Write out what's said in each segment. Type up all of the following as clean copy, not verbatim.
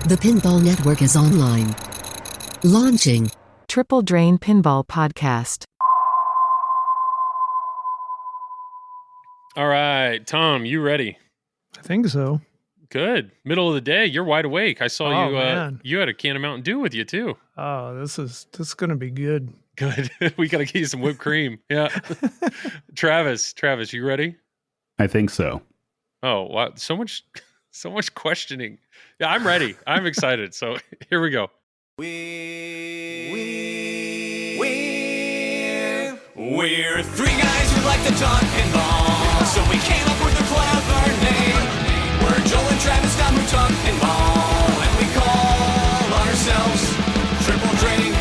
The Pinball Network is online. Launching. Triple Drain Pinball Podcast. All right, Tom, you ready? I think so. Good. Middle of the day. You're wide awake. I saw Oh, you. man. You had a can of Mountain Dew with you too. Oh, this is gonna be good. Good. We got to get you some whipped cream. Yeah. Travis, you ready? I think so. Oh, wow. So much questioning. Yeah, I'm ready. I'm excited. So here we go. We're three guys who like to talk pinball, so we came up with a clever name. We're Joel and Travis Dunn who talk pinball, and we call ourselves Triple Drain,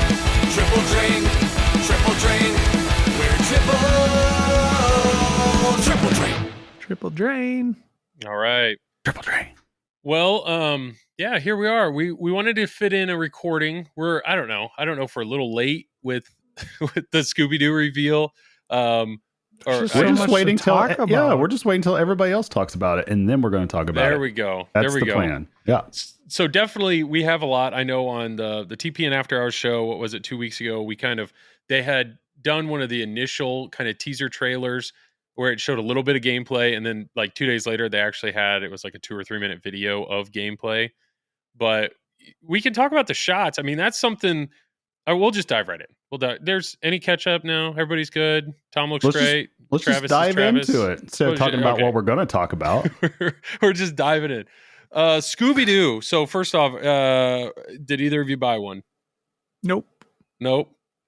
Triple Drain, Triple Drain. We're Triple Drain. Triple drain. All right. Triple Drain. Well, yeah, here we are. We wanted to fit in a recording. I don't know if we're a little late with with the Scooby Doo reveal. There's just We're so just much waiting to till talk about. yeah, we're just waiting till everybody else talks about it, and then we're going to talk about it. There we go. That's there we the go. plan. Yeah. So definitely we have a lot. I know on the TPN After Hours show, what was it, 2 weeks ago, they had done one of the initial kind of teaser trailers where it showed a little bit of gameplay, and then like 2 days later they actually it was like a 2 or 3 minute video of gameplay. But we can talk about the shots. I mean, that's something we'll just dive right in. There's any catch up now? Everybody's good. Tom looks great. Let's Travis just dive Travis. into it instead of talking about what we're going to talk about. We're just diving in. Scooby Doo. So first off, did either of you buy one? Nope.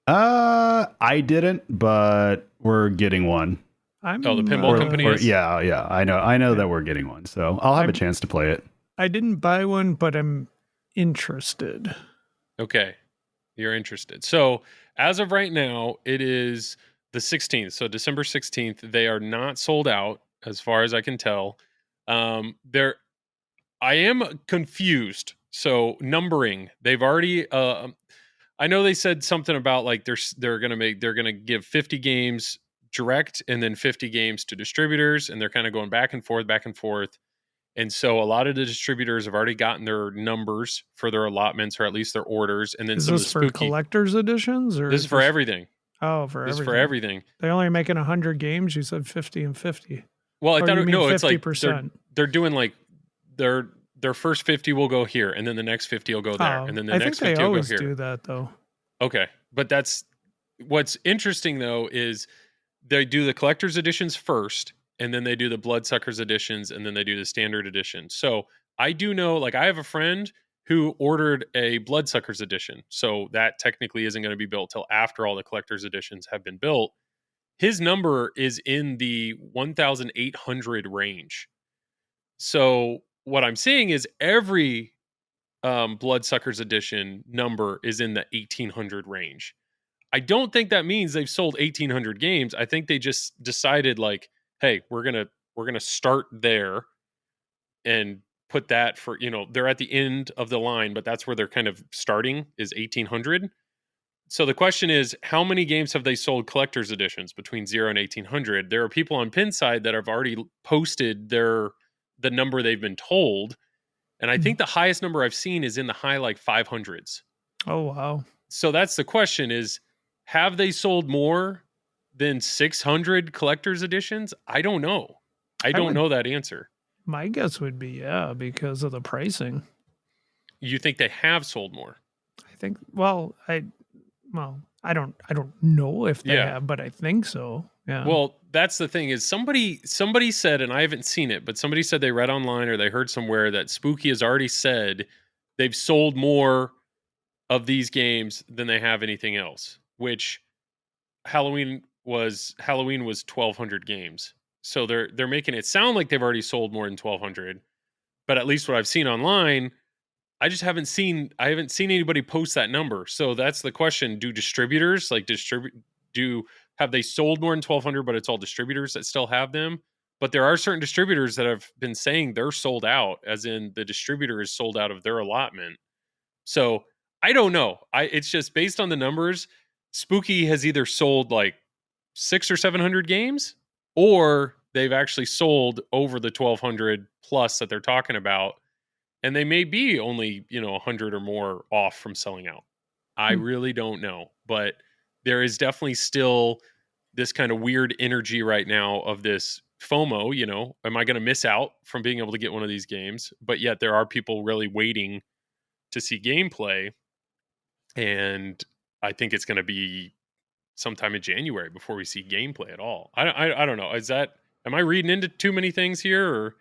I didn't, but we're getting one. The pinball company is? Yeah. I know that we're getting one, so I'll have a chance to play it. I didn't buy one, but I'm interested. Okay. You're interested. So as of right now, it is the 16th. So December 16th, they are not sold out as far as I can tell. I am confused. So numbering, they've already, I know they said something about like they're going to give 50 games direct and then 50 games to distributors. And they're kind of going back and forth. And so a lot of the distributors have already gotten their numbers for their allotments or at least their orders. And then Is some this of the for spooky collector's editions? Or This is for everything. Oh, This is for everything. They're only making 100 games. You said 50 and 50. Well, I thought it's like 50%. they're doing like their first 50 will go here, and then the next 50 will go there, and then the next 50 will go here. I think they always do that though. Okay, but that's what's interesting though is they do the collector's editions first, and then they do the Bloodsuckers editions, and then they do the standard edition. So I do know, like I have a friend who ordered a Bloodsuckers edition, so that technically isn't going to be built till after all the collector's editions have been built. His number is in the 1,800 range. So what I'm seeing is every Bloodsuckers edition number is in the 1,800 range. I don't think that means they've sold 1,800 games. I think they just decided like, hey, we're gonna start there and put that for, they're at the end of the line, but that's where they're kind of starting is 1,800. So the question is, how many games have they sold collector's editions between 0 and 1,800? There are people on Pinside that have already posted the number they've been told. And I think the highest number I've seen is in the high like 500s. Oh, wow. So that's the question is, have they sold more than 600 collector's editions? I don't know. I don't know that answer. My guess would be, yeah, because of the pricing. You think they have sold more? I think, I don't know if they have, but I think so. Yeah. Well, that's the thing is somebody said, and I haven't seen it, but somebody said they read online or they heard somewhere that Spooky has already said they've sold more of these games than they have anything else, which Halloween was 1,200 games. So they're making it sound like they've already sold more than 1,200, but at least what I've seen online, I haven't seen anybody post that number. So that's the question. Do distributors have they sold more than 1,200, but it's all distributors that still have them? But there are certain distributors that have been saying they're sold out, as in the distributor is sold out of their allotment. So I don't know. It's just based on the numbers, Spooky has either sold like 600 or 700 games, or they've actually sold over the 1,200 plus that they're talking about. And they may be only, 100 or more off from selling out. I really don't know. But there is definitely still this kind of weird energy right now of this FOMO, am I going to miss out from being able to get one of these games? But yet there are people really waiting to see gameplay. And I think it's going to be sometime in January before we see gameplay at all. I don't know. Am I reading into too many things here? Or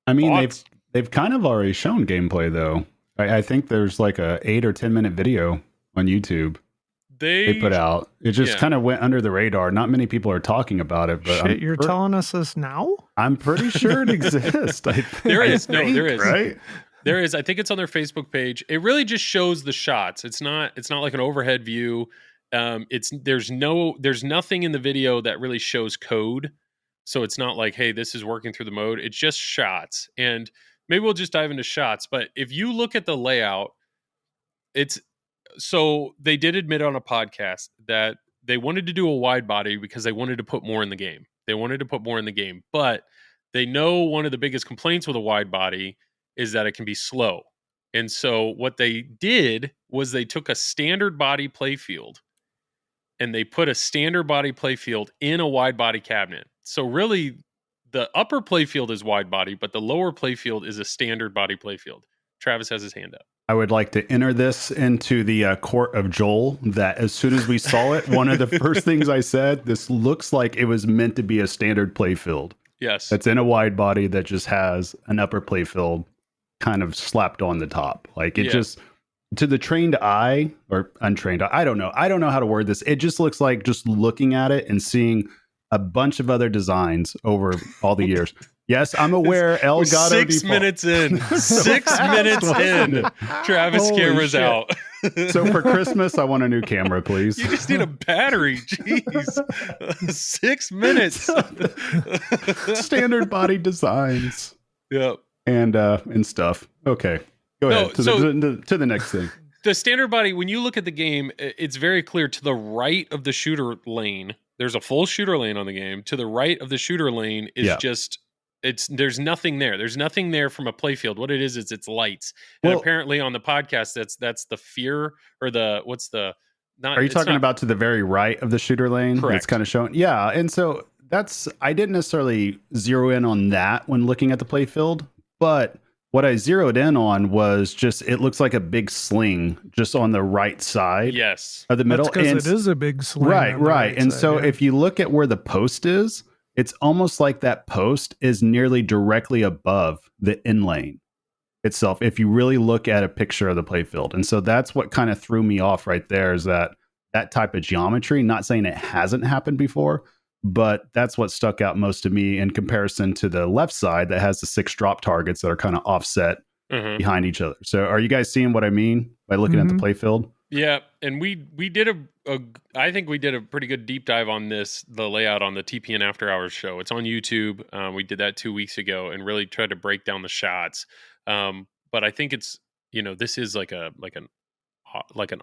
I mean, thoughts? they've kind of already shown gameplay though. I think there's like a 8 or 10 minute video on YouTube they put out. It just kind of went under the radar. Not many people are talking about it. But you're telling us this now? I'm pretty sure it exists. There is. Right? There is. I think it's on their Facebook page. It really just shows the shots. It's not like an overhead view. There's nothing in the video that really shows code. So it's not like, hey, this is working through the mode. It's just shots. And maybe we'll just dive into shots. But if you look at the layout, so they did admit on a podcast that they wanted to do a wide body because they wanted to put more in the game. But they know one of the biggest complaints with a wide body is that it can be slow. And so what they did was they took a standard body playfield and they put a standard body playfield in a wide body cabinet. So really the upper playfield is wide body, but the lower playfield is a standard body playfield. Travis has his hand up. I would like to enter this into the court of Joel, that as soon as we saw it, one of the first things I said, this looks like it was meant to be a standard playfield. Yes. That's in a wide body that just has an upper playfield kind of slapped on the top. Like it just, to the trained eye or untrained eye, I don't know. I don't know how to word this. It just looks like, just looking at it and seeing a bunch of other designs over all the years. Yes, I'm aware. Elgato 6 default. minutes in. 6 minutes in. Travis Holy camera's shit. out. So for Christmas, I want a new camera, please. You just need a battery. Jeez. 6 minutes. Standard body designs. Yep. And stuff. Okay. Go ahead. To the next thing. The standard body, when you look at the game, it's very clear to the right of the shooter lane. There's a full shooter lane on the game. To the right of the shooter lane is just... there's nothing there. There's nothing there from a playfield. What it is it's lights. And apparently on the podcast, that's the fear or are you talking about to the very right of the shooter lane? Correct. It's kind of showing. Yeah. And so I didn't necessarily zero in on that when looking at the playfield, but what I zeroed in on was just, it looks like a big sling just on the right side. Yes. Of the middle. Because it is a big sling. Right. And so if you look at where the post is, it's almost like that post is nearly directly above the in lane itself, if you really look at a picture of the playfield. And so that's what kind of threw me off right there, is that type of geometry. Not saying it hasn't happened before, but that's what stuck out most to me in comparison to the left side that has the 6 drop targets that are kind of offset behind each other. So are you guys seeing what I mean by looking at the playfield? Yeah, and we did I think we did a pretty good deep dive on the layout on the TPN After Hours show. It's on YouTube. We did that 2 weeks ago and really tried to break down the shots. But I think it's, this is like an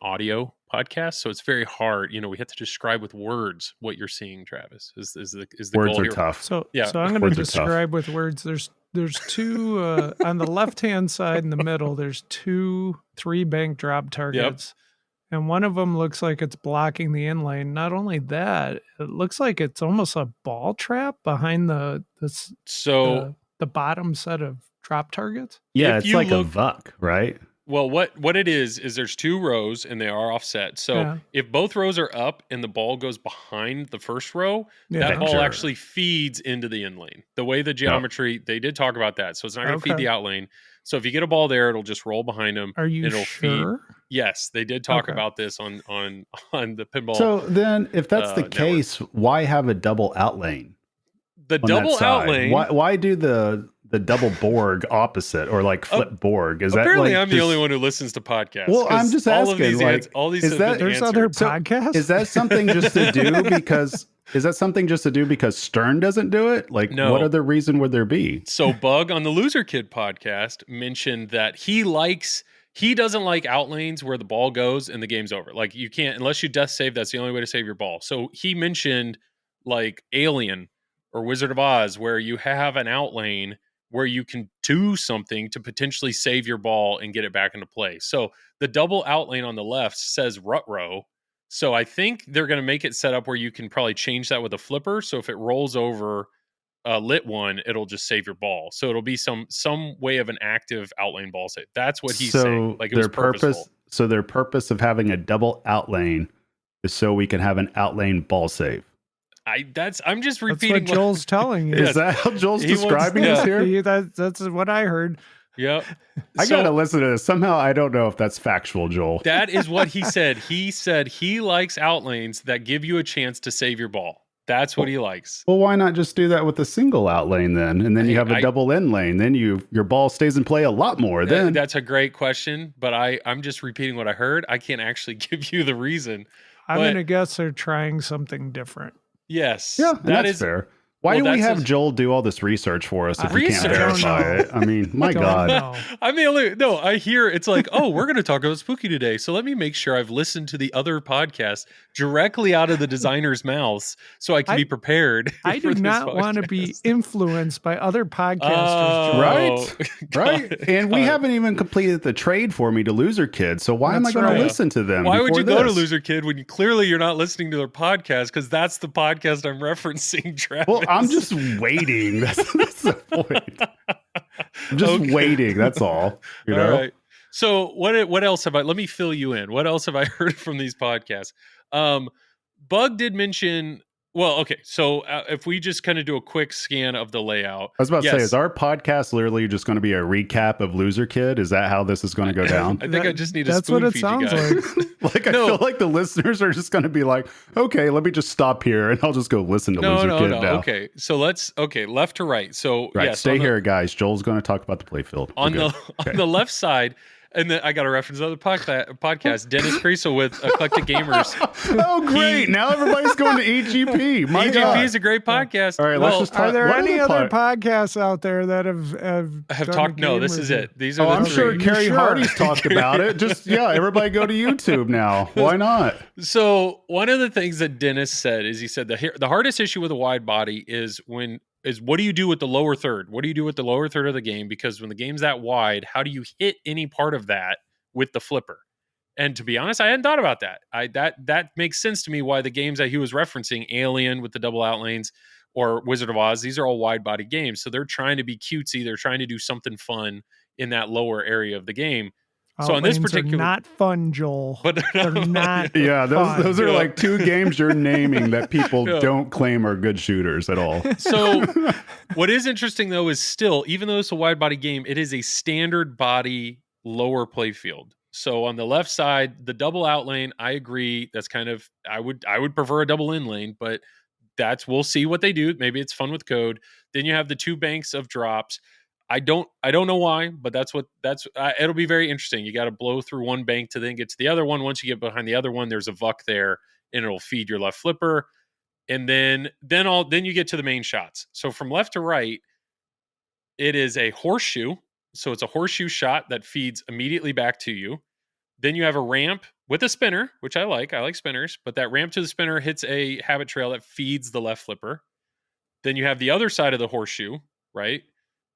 audio podcast, so it's very hard. We have to describe with words what you're seeing, Travis. Is the words goal are here. tough. So I'm going to describe with words. There's two on the left-hand side in the middle. There's 3 bank drop targets. And one of them looks like it's blocking the in lane. Not only that, it looks like it's almost a ball trap behind the bottom set of drop targets. Yeah, it's like a VUC, right? Well, what it is there's 2 rows and they are offset. So if both rows are up and the ball goes behind the first row, that ball actually feeds into the in lane. The way the geometry, they did talk about that. So it's not going to feed the out lane. So if you get a ball there, it'll just roll behind them. Are you sure? Feed. Yes, they did talk about this on the pinball. So then, if that's the case, why have a double out lane? The double out lane. Why do the double Borg opposite, or like flip Borg? Is apparently that like I'm the only one who listens to podcasts? Well, I'm just asking. There's other podcasts. Is that something just to do because? Is that something just to do because Stern doesn't do it? Like, no. What other reason would there be? So Bug on the Loser Kid podcast mentioned that he doesn't like out lanes where the ball goes and the game's over. Like, you can't, unless you death save, that's the only way to save your ball. So he mentioned like Alien or Wizard of Oz, where you have an out lane where you can do something to potentially save your ball and get it back into play. So the double out lane on the left says rut row. So I think they're going to make it set up where you can probably change that with a flipper. So if it rolls over a lit one, it'll just save your ball. So it'll be some way of an active outlane ball save. That's what he's saying. Like, it was purposeful. So their purpose of having a double outlane is so we can have an outlane ball save. I'm just repeating what Joel's telling you. Is that how Joel's describing this here? That's what I heard. Yep. I gotta listen to this. Somehow I don't know if that's factual, Joel. That is what he said. He said he likes outlanes that give you a chance to save your ball. That's what he likes. Well, why not just do that with a single out lane then? And then you have a double in lane. Then your ball stays in play a lot more. Then that's a great question, but I'm just repeating what I heard. I can't actually give you the reason. I'm going to guess they're trying something different. Yes. Yeah, that's fair. Why do we have Joel do all this research for us if we can't verify it? I mean, my God. I hear it's like, oh, we're going to talk about spooky today. So let me make sure I've listened to the other podcasts directly out of the designer's mouths so I can be prepared. I do not want to be influenced by other podcasters. Right. And we haven't even completed the trade for me to Loser Kid. So why am I going to listen to them? Why would you go to Loser Kid when clearly you're not listening to their podcast? Because that's the podcast I'm referencing, Travis. Well, I'm just waiting. That's the point. I'm just waiting. That's all. You know. All right. So what else have I? Let me fill you in. What else have I heard from these podcasts? Bug did mention. Well, okay. So if we just kind of do a quick scan of the layout, I was about to say, is our podcast literally just going to be a recap of Loser Kid? Is that how this is going to go down? I think I just need to. That's what it sounds like. I feel like the listeners are just going to be like, okay, let me just stop here and I'll just go listen to Loser Kid now. Okay, so left to right. So yes, stay here, guys. Joel's going to talk about the playfield on the left side. And then I got to reference another podcast, Dennis Creasel with Eclectic Gamers. Oh, great. Now everybody's going to EGP. EGP is a great podcast. All right, let's just talk. Are there any other podcasts out there that have talked? No, this is it. These are I'm the sure three. Carrie Hardy's talked about it. Just, everybody go to YouTube now. Why not? So one of the things that Dennis said is he said the hardest issue with a wide body is what do you do with the lower third? What do you do with the lower third of the game? Because when the game's that wide, how do you hit any part of that with the flipper? And to be honest, I hadn't thought about that. That makes sense to me why the games that he was referencing, Alien with the double out lanes or Wizard of Oz, these are all wide body games. So they're trying to be cutesy. They're trying to do something fun in that lower area of the game. So on this particular, not fun, Joel. But they're not. Yeah, those are like two games you're naming that people don't claim are good shooters at all. So what is interesting though is still, even though it's a wide body game, it is a standard body lower play field. So on the left side, the double out lane, I agree. That's kind of I would prefer a double in lane, but we'll see what they do. Maybe it's fun with code. Then you have the two banks of drops. I don't know why, but it'll be very interesting. You got to blow through one bank to then get to the other one. Once you get behind the other one, there's a VUC there and it'll feed your left flipper. And then you get to the main shots. So from left to right, it is a horseshoe. So it's a horseshoe shot that feeds immediately back to you. Then you have a ramp with a spinner, which I like. I like spinners, but that ramp to the spinner hits a habit trail that feeds the left flipper. Then you have the other side of the horseshoe, right?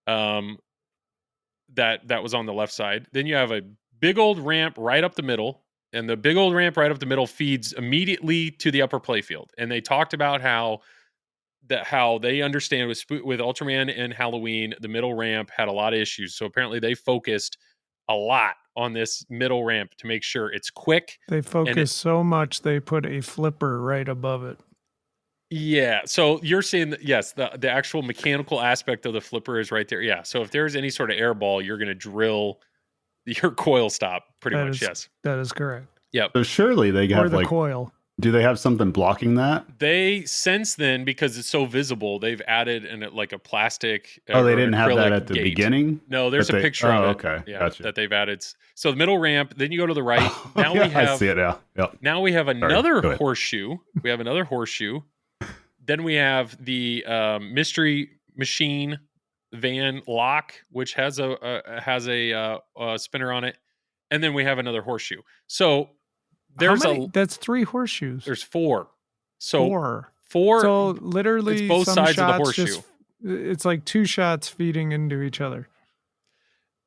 That was on the left side. Then you have a big old ramp right up the middle, and the big old ramp right up the middle feeds immediately to the upper playfield. And they talked about how they understand with Ultraman and Halloween, the middle ramp had a lot of issues. So apparently they focused a lot on this middle ramp to make sure it's quick. They focused so much they put a flipper right above it. Yeah. So you're saying that, yes, the actual mechanical aspect of the flipper is right there. Yeah. So if there's any sort of air ball, you're going to drill your coil stop pretty much. Yes. That is correct. Yep. So surely they have the coil. Do they have something blocking that? They since then, because it's so visible, they've added a plastic. They didn't have that at the beginning? No, there's a picture of it. Okay. Yeah, gotcha. that they've added. So the middle ramp, then you go to the right. Now we have. I see it now. Yep. Now we have another horseshoe. We have another horseshoe. Then we have the Mystery Machine van lock, which has a spinner on it, and then we have another horseshoe. So that's 3 horseshoes. There's 4. So four. So literally, it's both sides of the horseshoe. It's like two shots feeding into each other.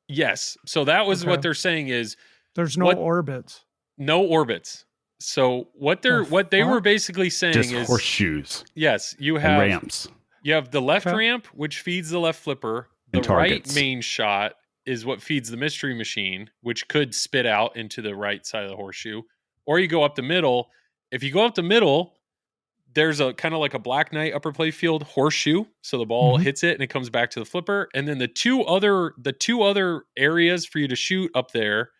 Yes. So that was Okay. what they're saying is There's no what- orbits. no orbits. So what they were fuck? basically saying Just is horseshoes yes, you and have ramps. You have the left Okay. ramp, which feeds the left flipper. The And right targets. main shot is what feeds the mystery machine, which could spit out into the right side of the horseshoe. Or you go up the middle. If you go up the middle, there's a kind of like a Black Knight upper play field horseshoe. So the ball Mhm. hits it and it comes back to the flipper. And then the two other areas for you to shoot up there,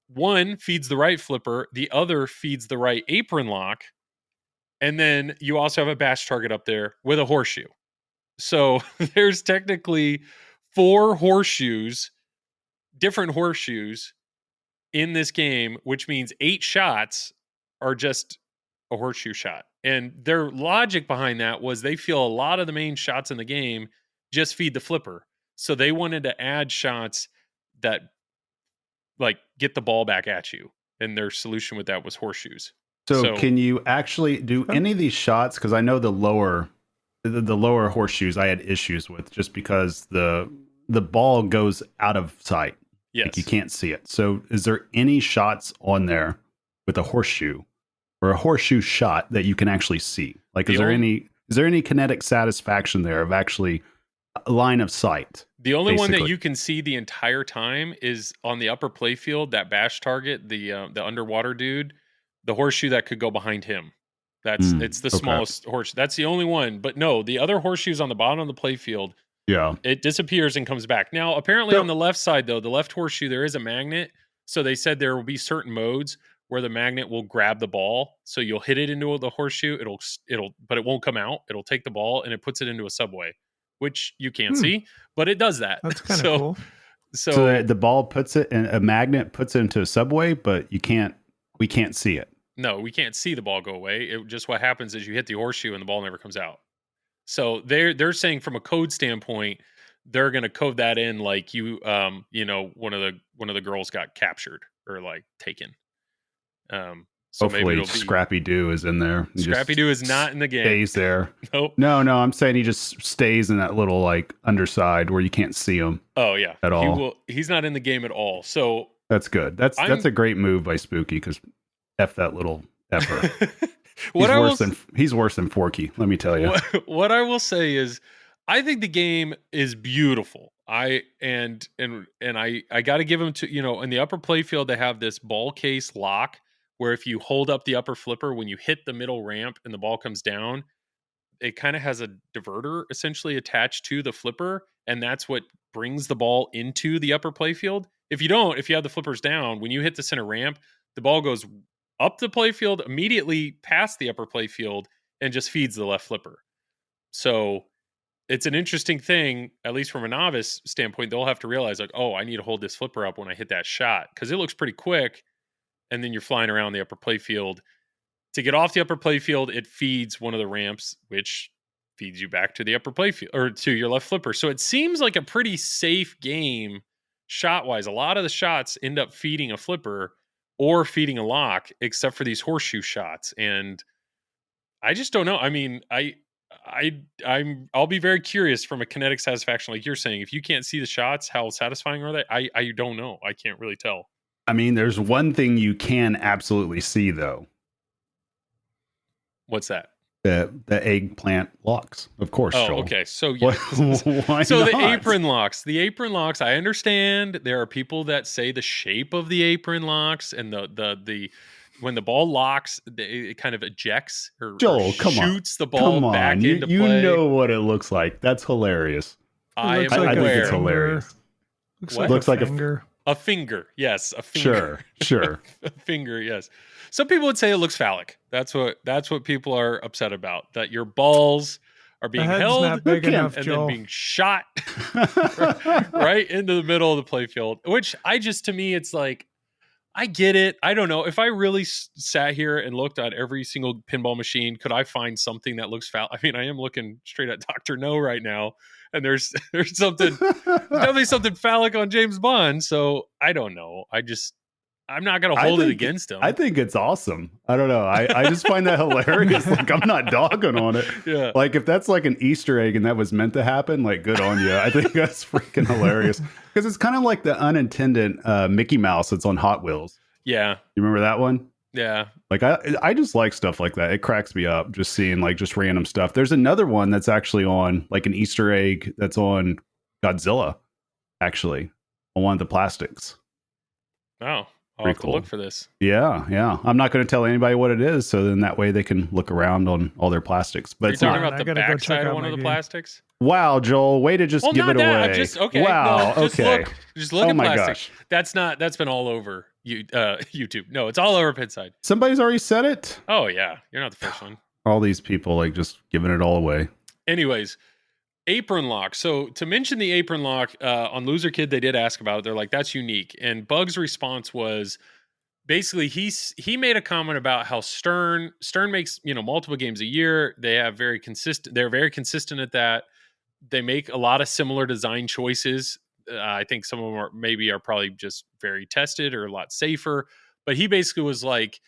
one feeds the right flipper, the other feeds the right apron lock. And then you also have a bash target up there with a horseshoe. So there's technically 4 horseshoes, different horseshoes in this game, which means 8 shots are just a horseshoe shot. And their logic behind that was they feel a lot of the main shots in the game just feed the flipper. So they wanted to add shots that like get the ball back at you. And their solution with that was horseshoes. So can you actually do any of these shots? Because I know the lower horseshoes I had issues with just because the ball goes out of sight. Yes. Like you can't see it. So is there any shots on there with a horseshoe or a horseshoe shot that you can actually see? Like is there any kinetic satisfaction there of actually a line of sight? The only one that basically? you can see the entire time is on the upper play field, that bash target, the underwater dude, the horseshoe that could go behind him. It's the smallest horseshoe. That's the only one. But no, the other horseshoes on the bottom of the play field, Yeah. it disappears and comes back. Now, apparently on the left side, though, the left horseshoe, there is a magnet. So they said there will be certain modes where the magnet will grab the ball. So you'll hit it into the horseshoe. But it won't come out. It'll take the ball and it puts it into a subway, which you can't see, but it does that. That's kind of cool. So the ball puts it in a magnet, puts it into a subway, but we can't see it. No, we can't see the ball go away. It just what happens is you hit the horseshoe and the ball never comes out. So they're saying from a code standpoint, they're going to code that in like one of the girls got captured or like taken. So hopefully maybe it'll be Scrappy Doo is in there. He Scrappy just Doo is not in the game. Stays there. Nope. No, I'm saying he just stays in that little like underside where you can't see him. Oh yeah, at all. He's not in the game at all. So that's good. That's a great move by Spooky because F that little effer. He's worse than Forky, let me tell you. What I will say is I think the game is beautiful. I got to give him to, in the upper play field they have this ball case lock where if you hold up the upper flipper when you hit the middle ramp and the ball comes down, it kind of has a diverter essentially attached to the flipper, and that's what brings the ball into the upper play field. If you have the flippers down, when you hit the center ramp, the ball goes up the play field, immediately past the upper play field, and just feeds the left flipper. So it's an interesting thing, at least from a novice standpoint. They'll have to realize like, oh, I need to hold this flipper up when I hit that shot because it looks pretty quick. And then you're flying around the upper play field. To get off the upper play field, it feeds one of the ramps, which feeds you back to the upper play field or to your left flipper. So it seems like a pretty safe game shot wise. A lot of the shots end up feeding a flipper or feeding a lock, except for these horseshoe shots. And I just don't know. I mean, I'll be very curious from a kinetic satisfaction, like you're saying. If you can't see the shots, how satisfying are they? I don't know. I can't really tell. I mean, there's one thing you can absolutely see though. What's that? The eggplant locks, of course. Oh, Joel. okay. So yeah. Why so not? the apron locks. The apron locks. I understand there are people that say the shape of the apron locks and the when the ball locks, it kind of ejects or shoots the ball back into play. You know what it looks like. That's hilarious. I Looks am like I think aware. it's hilarious. Looks like a finger. A finger, yes, a finger. Sure. A finger, yes. Some people would say it looks phallic. That's what people are upset about. That your balls are being head's held not big enough, and Joel. then being shot right into the middle of the playfield. Which to me, it's like, I get it. I don't know. If I really sat here and looked at every single pinball machine, could I find something that looks phallic? I mean, I am looking straight at Dr. No right now, and there's definitely something phallic on James Bond. So I don't know. I'm not going to hold it against him. I think it's awesome. I don't know. I just find that hilarious. Like, I'm not dogging on it. Yeah. Like, if that's like an Easter egg and that was meant to happen, like, good on you. I think that's freaking hilarious. Because it's kind of like the unintended Mickey Mouse that's on Hot Wheels. Yeah. You remember that one? Yeah. Like, I just like stuff like that. It cracks me up just seeing like just random stuff. There's another one that's actually on like an Easter egg that's on Godzilla, actually, on one of the plastics. Oh. I'll Pretty have cool. to look for this. Yeah. I'm not going to tell anybody what it is, so then that way they can look around on all their plastics. But Are you it's talking not. about the I gotta go check backside of out one my of the game. plastics? Wow, Joel, way to just Well, give not it that. away. I'm just okay. Wow. No, just okay. Just look Oh at my plastic. gosh. That's been all over YouTube. No, it's all over Pinside. Somebody's already said it. Oh yeah, you're not the first one. All these people like just giving it all away. Anyways, apron lock. So to mention the apron lock on Loser Kid, they did ask about it. They're like, "That's unique." And Bug's response was basically he made a comment about how Stern makes multiple games a year. They're very consistent at that. They make a lot of similar design choices. I think some of them are probably just very tested or a lot safer. But he basically was like,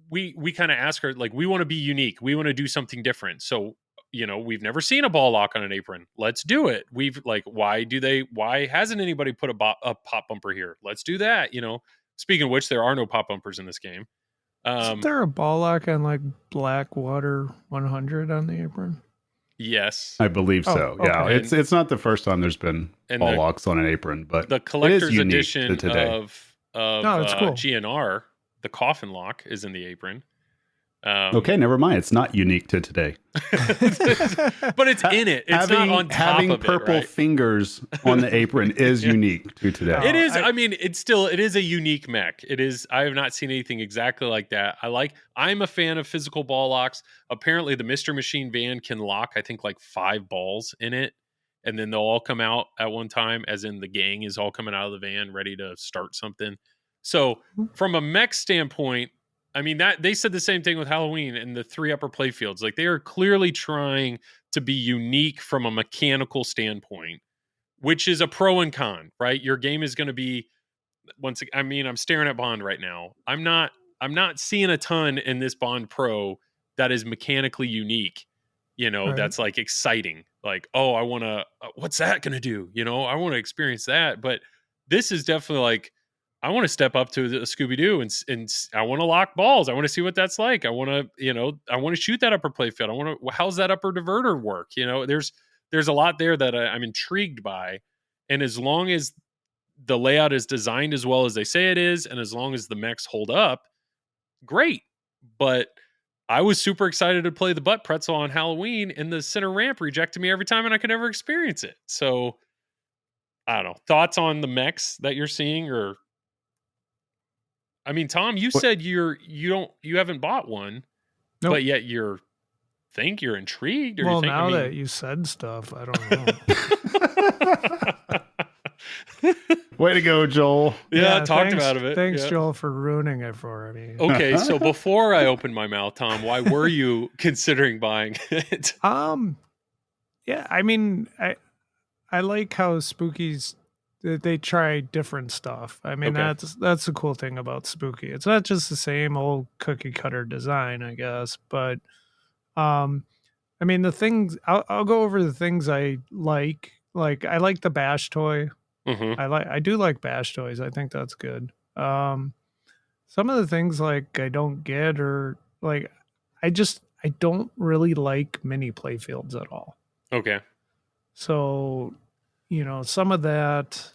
we kind of ask her, like, we want to be unique. We want to do something different. So, we've never seen a ball lock on an apron. Let's do it. We've like, why hasn't anybody put a pop bumper here? Let's do that. Speaking of which, there are no pop bumpers in this game. Isn't there a ball lock on like Blackwater 100 on the apron? Yes. I believe so. Oh, Yeah, okay. it's not the first time there's been ball locks on an apron, but the collector's it is unique edition to today. of No, it's cool. GNR, the coffin lock is in the apron. Okay, never mind. It's not unique to today. But it's in it. It's not on top having of it, purple right? fingers on the apron is unique to today. It is. I mean, it is a unique mech. It is. I have not seen anything exactly like that. I'm a fan of physical ball locks. Apparently, the Mr. Machine van can lock, I think, like 5 balls in it, and then they'll all come out at one time, as in the gang is all coming out of the van ready to start something. So, from a mech standpoint, I mean, that they said the same thing with Halloween and the 3 upper playfields. Like, they are clearly trying to be unique from a mechanical standpoint, which is a pro and con, right? Your game is going to be I'm staring at Bond right now. I'm not seeing a ton in this Bond Pro that is mechanically unique, Right. That's like exciting. Like, oh, I want to, what's that going to do? I want to experience that. But this is definitely like, I want to step up to the Scooby Doo and I want to lock balls. I want to see what that's like. I want to, I want to shoot that upper playfield. How's that upper diverter work? There's a lot there that I'm intrigued by. And as long as the layout is designed as well as they say it is, and as long as the mechs hold up, great. But I was super excited to play the butt pretzel on Halloween, and the center ramp rejected me every time, and I could never experience it. So I don't know. Thoughts on the mechs that you're seeing? Or I mean, Tom, you said you haven't bought one, Nope. but yet you're intrigued. Or Well, now that you said stuff, I don't know. Way to go, Joel. talked thanks, about it. Thanks, Yeah. Joel, for ruining it for me. Okay, so before I opened my mouth, Tom, why were you considering buying it? Yeah, I mean, I like how Spooky's they try different stuff. I mean, Okay. that's the cool thing about Spooky. It's not just the same old cookie cutter design, I guess, but I mean, the things I'll go over the things I like. Like, I like the Bash toy. Mm-hmm. I do like Bash toys. I think that's good. Some of the things like I don't get, or like I don't really like mini playfields at all. Okay. So, some of that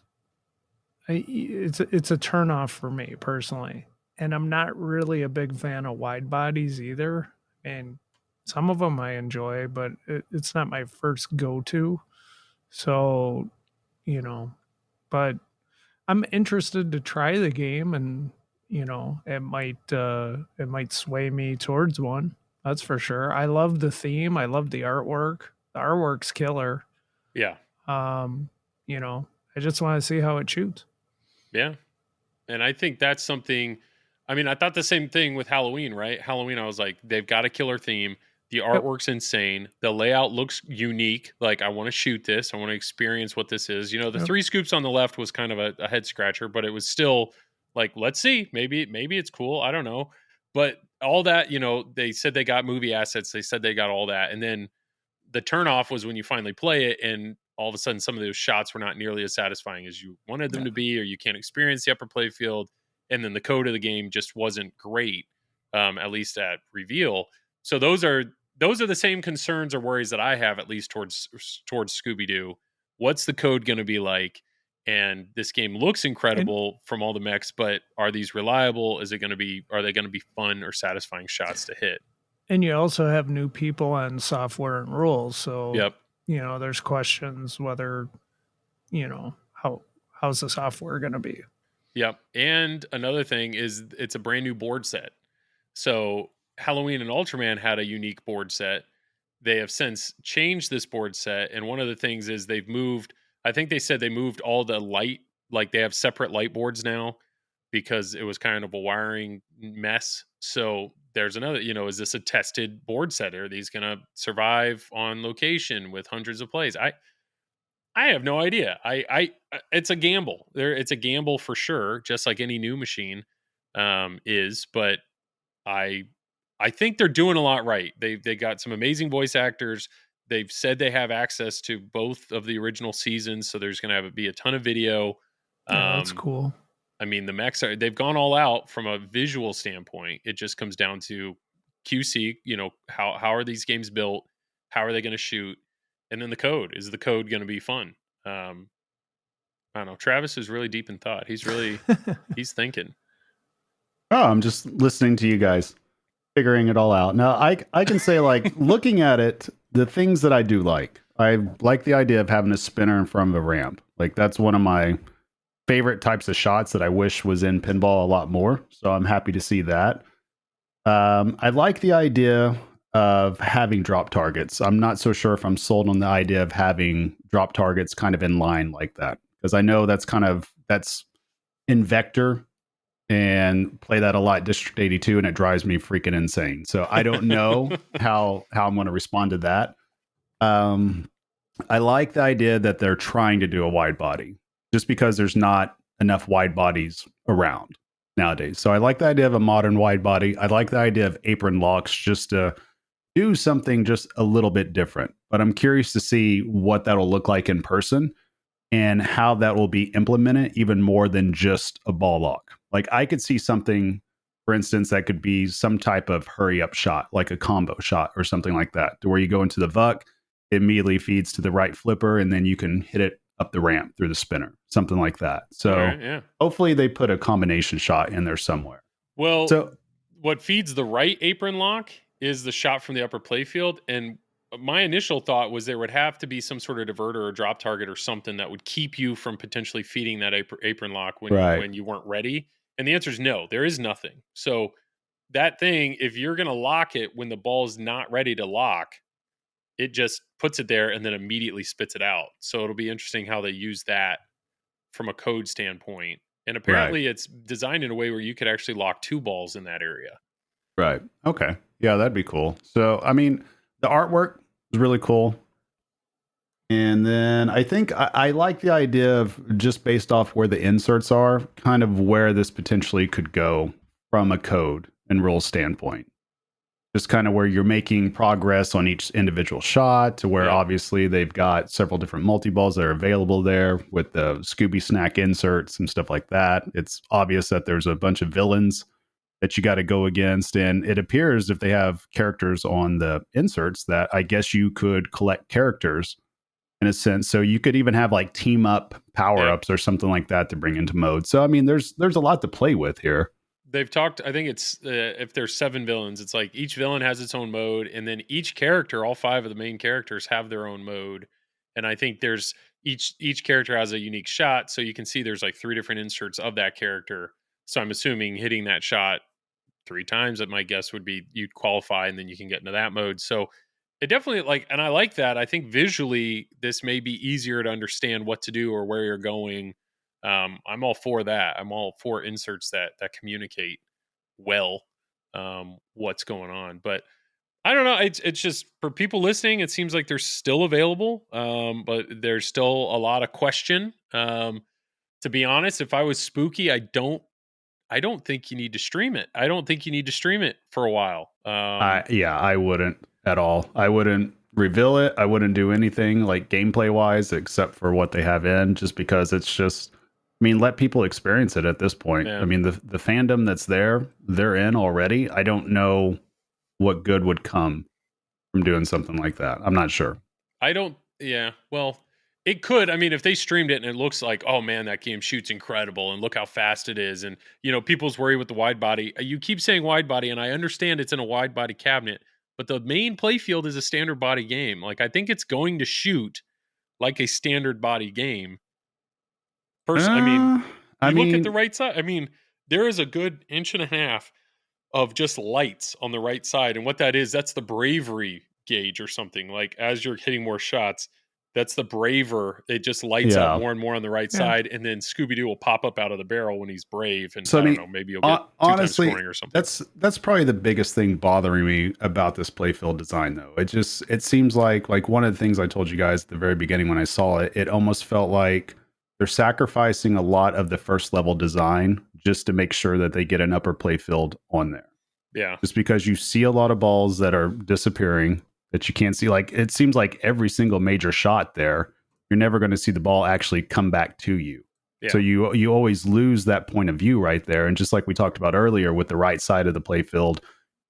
it's a turnoff for me personally. And I'm not really a big fan of wide bodies either. And some of them I enjoy, but it's not my first go-to. So, but I'm interested to try the game, and it might sway me towards one. That's for sure. I love the theme. I love the artwork. The artwork's killer. Yeah. I just want to see how it shoots. Yeah. And I think that's something. I mean, I thought the same thing with Halloween, right? Halloween, I was like, they've got a killer theme. The artwork's insane. The layout looks unique. Like, I want to shoot this. I want to experience what this is. The 3 scoops on the left was kind of a head scratcher, but it was still Like, let's see, maybe it's cool. I don't know. But all that, they said they got movie assets. They said they got all that. And then the turnoff was when you finally play it and all of a sudden some of those shots were not nearly as satisfying as you wanted them to be, or you can't experience the upper playfield. And then the code of the game just wasn't great, at least at reveal. So those are the same concerns or worries that I have, at least towards Scooby Doo. What's the code going to be like? And this game looks incredible from all the mechs, but are these reliable? Are they going to be fun or satisfying shots to hit? And you also have new people on software and rules. So, Yep. There's questions whether, how's the software going to be? Yep. And another thing is it's a brand new board set. So Halloween and Ultraman had a unique board set. They have since changed this board set. And one of the things is I think they said they moved all the light, like they have separate light boards now because it was kind of a wiring mess. So there's another, is this a tested board set? Are these going to survive on location with hundreds of plays? I have no idea. It's a gamble. It's a gamble for sure, just like any new machine is. But I think they're doing a lot right. They got some amazing voice actors. They've said they have access to both of the original seasons, so there's going to be a ton of video. That's cool. I mean, the mechs they've gone all out from a visual standpoint. It just comes down to QC. How are these games built? How are they going to shoot? And then the code. Is the code going to be fun? I don't know. Travis is really deep in thought. He's thinking. Oh, I'm just listening to you guys, figuring it all out. Now, I can say, like, looking at it, the things that I do like. I like the idea of having a spinner in front of a ramp. Like, that's one of my favorite types of shots that I wish was in pinball a lot more. So I'm happy to see that. I like the idea of having drop targets. I'm not so sure if I'm sold on the idea of having drop targets kind of in line like that, because I know that's in Vector and play that a lot at District 82, and it drives me freaking insane. So I don't know how I'm going to respond to that. I like the idea that they're trying to do a wide body, just because there's not enough wide bodies around nowadays. So I like the idea of a modern wide body. I like the idea of apron locks, just to do something just a little bit different. But I'm curious to see what that'll look like in person and how that will be implemented even more than just a ball lock. Like, I could see something, for instance, that could be some type of hurry up shot, like a combo shot or something like that, to where you go into the VUC, it immediately feeds to the right flipper, and then you can hit it up the ramp through the spinner, something like that. So hopefully they put a combination shot in there somewhere. Well, what feeds the right apron lock is the shot from the upper playfield. And my initial thought was there would have to be some sort of diverter or drop target or something that would keep you from potentially feeding that apron lock when you weren't ready. And the answer is no, there is nothing. So that thing, if you're going to lock it when the ball's not ready to lock, it just puts it there and then immediately spits it out. So it'll be interesting how they use that from a code standpoint. And apparently it's designed in a way where you could actually lock two balls in that area. Right. Okay. Yeah, that'd be cool. So, I mean, the artwork is really cool. And then I think I like the idea of, just based off where the inserts are, kind of where this potentially could go from a code and rule standpoint. Just kind of where you're making progress on each individual shot, to where obviously they've got several different multi-balls that are available there with the Scooby Snack inserts and stuff like that. It's obvious that there's a bunch of villains that you got to go against. And it appears, if they have characters on the inserts, that I guess you could collect characters in a sense. So you could even have like team up power-ups or something like that to bring into mode. So, I mean, there's a lot to play with here. They've talked, I think it's, if there's 7 villains, it's like each villain has its own mode. And then each character, all 5 of the main characters have their own mode. And I think there's each character has a unique shot. So you can see there's like 3 different inserts of that character. So I'm assuming hitting that shot 3 times, that my guess would be you'd qualify, and then you can get into that mode. So it definitely, and I like that. I think visually this may be easier to understand what to do or where you're going. I'm all for that. I'm all for inserts that communicate well what's going on. But I don't know. It's just, for people listening, it seems like they're still available, but there's still a lot of question. To be honest, if I was Spooky, I don't I don't think you need to stream it. I don't think you need to stream it for a while. I wouldn't at all. I wouldn't reveal it. I wouldn't do anything like gameplay wise except for what they have in, just because it's just, I mean, let people experience it at this point. Yeah. I mean, the fandom that's there, they're in already. I don't know what good would come from doing something like that. I'm not sure. Well, it could. I mean, if they streamed it and it looks like, oh man, that game shoots incredible and look how fast it is. And, people's worry with the wide body. You keep saying wide body, and I understand it's in a wide body cabinet, but the main playfield is a standard body game. Like, I think it's going to shoot like a standard body game. Look at the right side. I mean, there is a good 1.5 inches of just lights on the right side. And what that is, that's the bravery gauge or something. Like, as you're hitting more shots, that's the braver. It just lights up more and more on the right side, and then Scooby Doo will pop up out of the barrel when he's brave. And so, I don't know, maybe you'll get honestly, 2 times scoring or something. That's probably the biggest thing bothering me about this playfield design, though. It seems like one of the things I told you guys at the very beginning when I saw it, it almost felt like they're sacrificing a lot of the first level design just to make sure that they get an upper playfield on there. Yeah, just because you see a lot of balls that are disappearing that you can't see. Like, it seems like every single major shot there, you're never going to see the ball actually come back to you. Yeah. So you always lose that point of view right there. And just like we talked about earlier with the right side of the playfield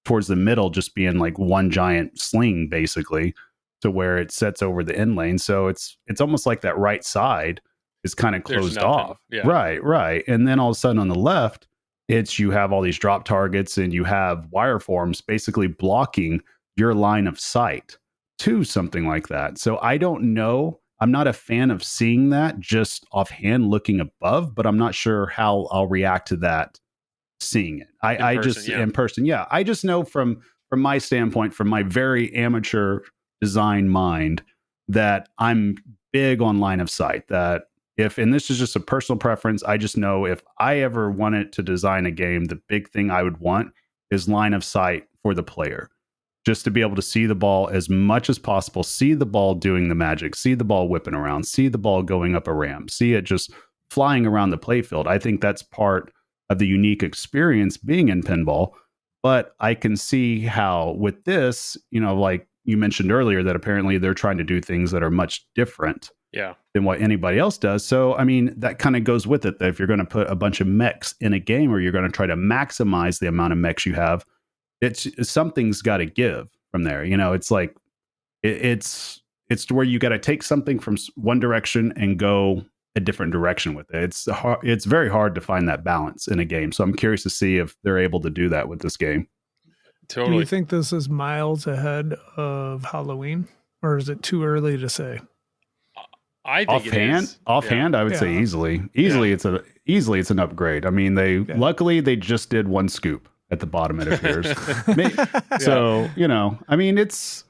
towards the middle just being like one giant sling basically to where it sets over the end lane. So it's almost like that right side is kind of closed off. Yeah. Right. And then all of a sudden on the left, you have all these drop targets and you have wireforms basically blocking your line of sight to something like that. So I don't know. I'm not a fan of seeing that just offhand looking above, but I'm not sure how I'll react to that seeing it. In person. Yeah. I just know from my standpoint, from my very amateur design mind, that I'm big on line of sight. And this is just a personal preference, I just know if I ever wanted to design a game, the big thing I would want is line of sight for the player. Just to be able to see the ball as much as possible, see the ball doing the magic, see the ball whipping around, see the ball going up a ramp, see it just flying around the playfield. I think that's part of the unique experience being in pinball. But I can see how with this, like you mentioned earlier, that apparently they're trying to do things that are much different than what anybody else does. So, I mean, that kind of goes with it, that if you're going to put a bunch of mechs in a game or you're going to try to maximize the amount of mechs you have, something's got to give from there. It's like it's to where you got to take something from one direction and go a different direction with it. It's very hard to find that balance in a game. So I'm curious to see if they're able to do that with this game. Totally. Do you think this is miles ahead of Halloween, or is it too early to say? I think offhand, I would say easily. It's an upgrade. I mean, luckily they just did one scoop at the bottom, it appears. So, I mean, it's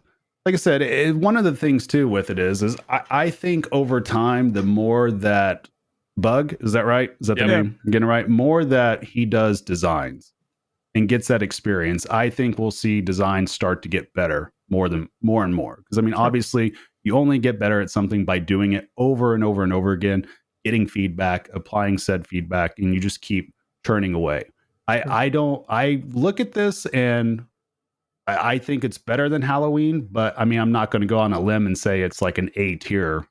like I said, one of the things too with it is I think over time, the more that Bug, is that right? Is that the name? I'm getting it right? More that he does designs and gets that experience, I think we'll see designs start to get better more and more. Because I mean, obviously you only get better at something by doing it over and over and over again, getting feedback, applying said feedback, and you just keep turning away. I look at this and I think it's better than Halloween, but I mean, I'm not going to go on a limb and say it's like an A tier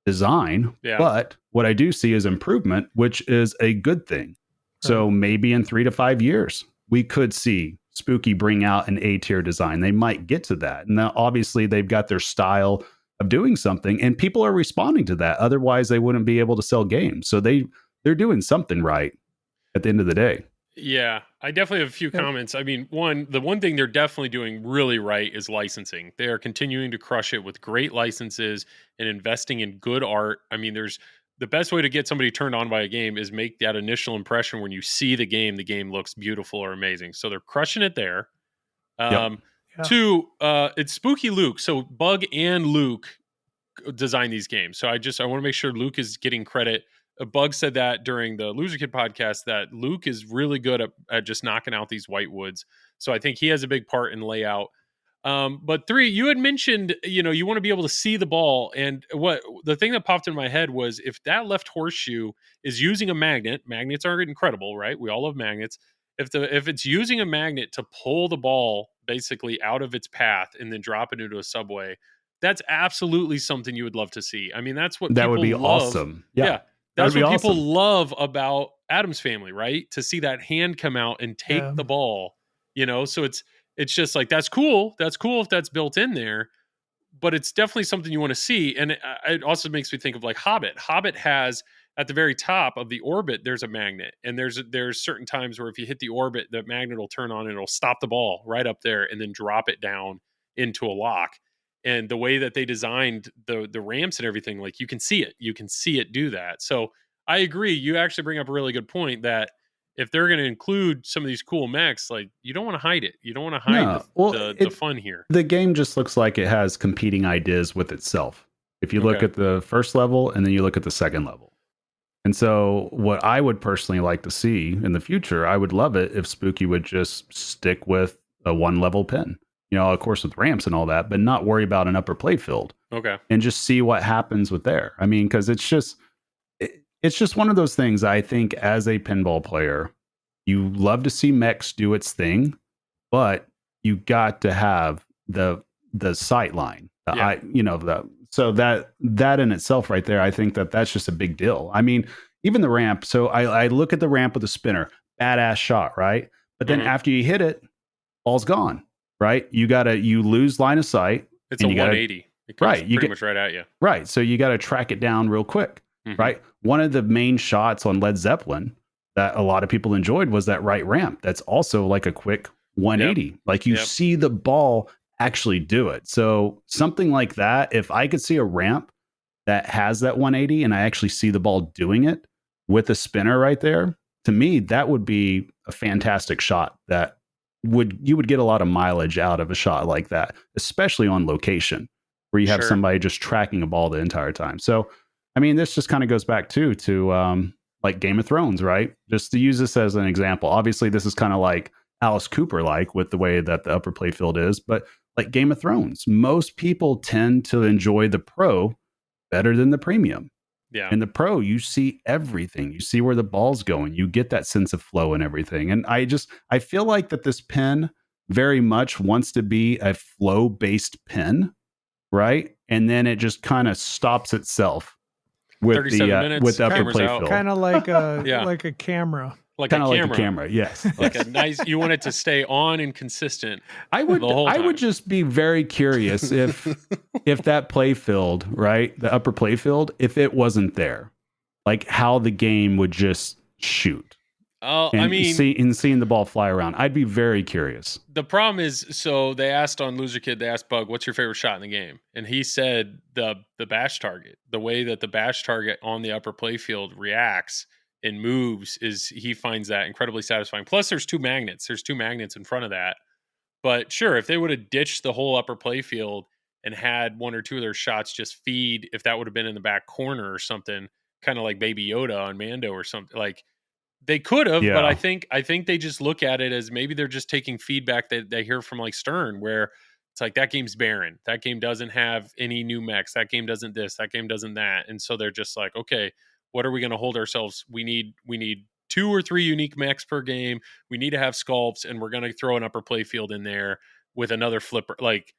design, but what I do see is improvement, which is a good thing. So maybe in 3 to 5 years, we could see Spooky bring out an A tier design. They might get to that. And now obviously they've got their style of doing something and people are responding to that. Otherwise they wouldn't be able to sell games. So they're doing something right at the end of the day. Yeah, I definitely have a few comments. I mean, the one thing they're definitely doing really right is licensing. They are continuing to crush it with great licenses and investing in good art. I mean, the best way to get somebody turned on by a game is make that initial impression when you see the game looks beautiful or amazing. So they're crushing it there. Two, it's Spooky Luke. So Bug and Luke designed these games. So I want to make sure Luke is getting credit. Bug said that during the Loser Kid podcast that Luke is really good at just knocking out these white woods. So I think he has a big part in layout. But 3, you had mentioned, you want to be able to see the ball. And what the thing that popped in my head was if that left horseshoe is using a magnet, magnets are incredible, right? We all love magnets. If it's using a magnet to pull the ball basically out of its path and then drop it into a subway, that's absolutely something you would love to see. I mean, that's what That people would be love. awesome. Yeah. That's would what be people awesome. love about Addams Family, right? To see that hand come out and take Yeah. the ball, so it's just like, that's cool. That's cool if that's built in there, but it's definitely something you want to see. And it also makes me think of like Hobbit. Hobbit has at the very top of the orbit, there's a magnet, and there's certain times where if you hit the orbit, the magnet will turn on and it'll stop the ball right up there and then drop it down into a lock. And the way that they designed the ramps and everything, like you can see it do that. So I agree. You actually bring up a really good point that if they're going to include some of these cool mechs, like you don't want to hide it. You don't want to hide the fun here. The game just looks like it has competing ideas with itself. If you look at the first level and then you look at the second level. And so what I would personally like to see in the future, I would love it if Spooky would just stick with a 1-level pin. Of course with ramps and all that, but not worry about an upper playfield. Okay. And just see what happens with there. I mean, because it's just one of those things. I think as a pinball player, you love to see mechs do its thing, but you got to have the sight line. So that in itself right there, I think that's just a big deal. I mean, even the ramp. So I look at the ramp with the spinner, badass shot, right? But then after you hit it, ball's gone, right? You lose line of sight. It's a 180. It comes pretty much right at you. Right. So you got to track it down real quick, right? One of the main shots on Led Zeppelin that a lot of people enjoyed was that right ramp. That's also like a quick 180. Yep. Like you see the ball actually do it. So something like that, if I could see a ramp that has that 180 and I actually see the ball doing it with a spinner right there, to me, that would be a fantastic shot that you would get a lot of mileage out of a shot like that, especially on location where you have somebody just tracking a ball the entire time. So, I mean, this just kind of goes back to like Game of Thrones, right? Just to use this as an example. Obviously, this is kind of like Alice Cooper, like with the way that the upper playfield is, but like Game of Thrones, most people tend to enjoy the pro better than the premium. Yeah. In the pro, you see everything. You see where the ball's going. You get that sense of flow and everything. And I feel like that this pin very much wants to be a flow-based pin, right? And then it just kind of stops itself with the upper playfield. Kind of like a camera. Like kind of like a camera, yes. Like a nice. You want it to stay on and consistent. I would just be very curious if that playfield, right, the upper playfield, if it wasn't there, like how the game would just shoot. Oh, I mean, seeing the ball fly around, I'd be very curious. The problem is, so they asked on Loser Kid, they asked Bug, "What's your favorite shot in the game?" And he said the bash target. The way that the bash target on the upper playfield reacts and moves is he finds that incredibly satisfying. Plus there's 2 magnets. There's 2 magnets in front of that. But sure, if they would have ditched the whole upper playfield and had 1 or 2 of their shots just feed, if that would have been in the back corner or something, kind of like Baby Yoda on Mando or something, like they could have, but I think they just look at it as maybe they're just taking feedback that they hear from like Stern, where it's like, that game's barren. That game doesn't have any new mechs. That game doesn't this, that game doesn't that. And so they're just like, okay, what are we going to hold ourselves? We need 2 or 3 unique mechs per game. We need to have sculpts, and we're going to throw an upper playfield in there with another flipper. Like,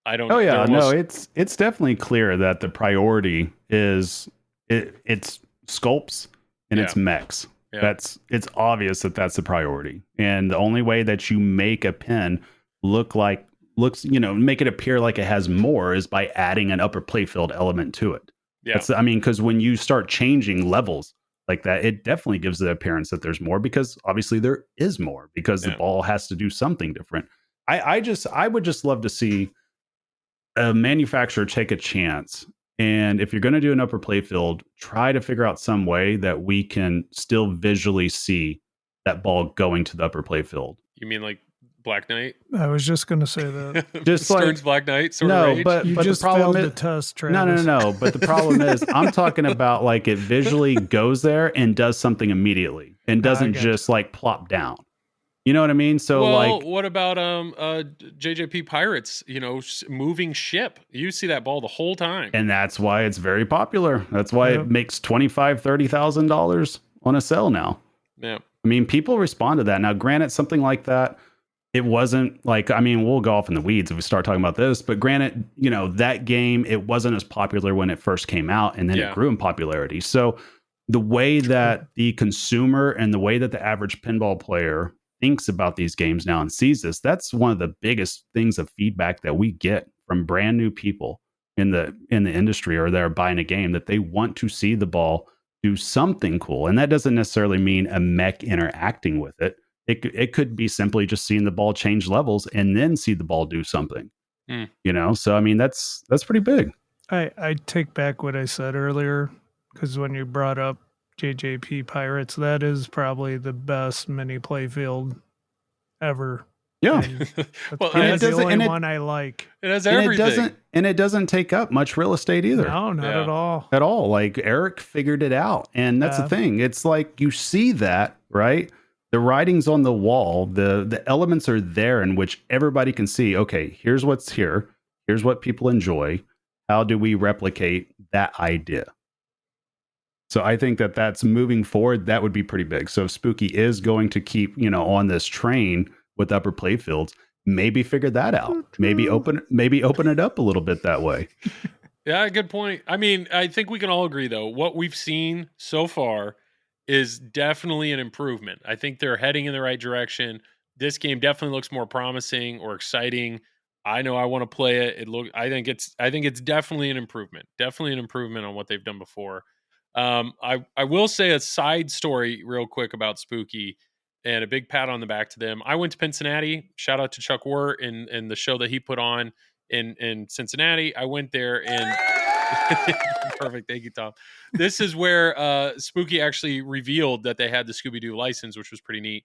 I don't. Oh yeah, no, it's definitely clear that the priority is it's sculpts and it's mechs. Yeah. It's obvious that that's the priority, and the only way that you make a pin make it appear like it has more is by adding an upper playfield element to it. Yeah. Because when you start changing levels like that, it definitely gives the appearance that there's more, because obviously there is more, because the ball has to do something different. I would just love to see a manufacturer take a chance. And if you're going to do an upper playfield, try to figure out some way that we can still visually see that ball going to the upper playfield. You mean like Black Knight? I was just going to say that. Just Stern's Black Knight sort of rage? But just the problem failed the test, Travis. No. But the problem is, I'm talking about like it visually goes there and does something immediately and doesn't just like plop down. You know what I mean? So well, like, what about JJP Pirates? Moving ship. You see that ball the whole time. and that's why it's very popular. That's why Yep. it makes $25,000-$30,000 on a sale now. Yeah. I mean, people respond to that. Now, granted, something like that, it wasn't like, I mean, we'll go off in the weeds if we start talking about this, but granted, that game, it wasn't as popular when it first came out, and then Yeah. it grew in popularity. So the way that the consumer and the way that the average pinball player thinks about these games now and sees this, that's one of the biggest things of feedback that we get from brand new people in the industry, or they're buying a game, that they want to see the ball do something cool. And that doesn't necessarily mean a mech interacting with it. It could be simply just seeing the ball change levels and then see the ball do something. So I mean, that's pretty big. I take back what I said earlier, because when you brought up JJP Pirates, that is probably the best mini playfield ever. Yeah. And that's Well, probably and it the doesn't- only and it- one I like. It has And everything. it doesn't take up much real estate either. No, not Yeah. at all. At all. Like, Eric figured it out. And that's the Yeah. thing. It's like, you see that, right? The writing's on the wall. The elements are there in which everybody can see, okay, here's what's here. Here's what people enjoy. How do we replicate that idea? So I think that that's moving forward. That would be pretty big. So if Spooky is going to keep, on this train with upper playfields, maybe figure that out. Maybe open it up a little bit that way. Yeah, good point. I mean, I think we can all agree, though, what we've seen so far is definitely an improvement. I think they're heading in the right direction. This game definitely looks more promising or exciting. I know I want to play it. I think it's definitely an improvement. Definitely an improvement on what they've done before. I will say a side story real quick about Spooky, and a big pat on the back to them. I went to Pincinnati. Shout out to Chuck Wirt and the show that he put on in Cincinnati. I went there and perfect. Thank you, Tom. This is where Spooky actually revealed that they had the Scooby Doo license, which was pretty neat.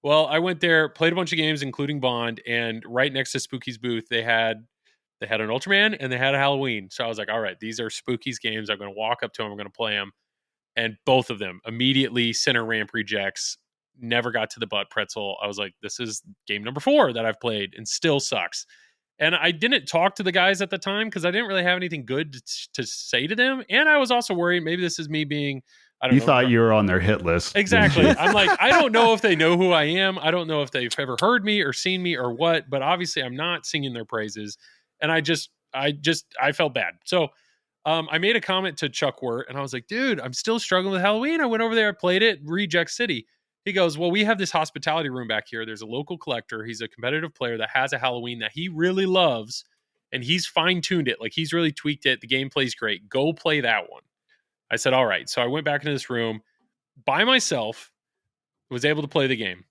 Well, I went there, played a bunch of games, including Bond, and right next to Spooky's booth, they had an Ultraman and they had a Halloween. So I was like, all right, these are Spooky's games. I'm going to walk up to them. I'm going to play them. And both of them immediately center ramp rejects. Never got to the butt pretzel. I was like, this is game number 4 that I've played and still sucks. And I didn't talk to the guys at the time because I didn't really have anything good to say to them. And I was also worried maybe this is me being, I don't know. You thought you were on their hit list. Exactly. I'm like, I don't know if they know who I am. I don't know if they've ever heard me or seen me or what, but obviously I'm not singing their praises. And I felt bad. So I made a comment to Chuck Wirt and I was like, dude, I'm still struggling with Halloween. I went over there, I played it, Reject City. He goes, well, we have this hospitality room back here. There's a local collector. He's a competitive player that has a Halloween that he really loves. And he's fine-tuned it. Like, he's really tweaked it. The gameplay's great. Go play that one. I said, all right. So I went back into this room by myself, was able to play the game.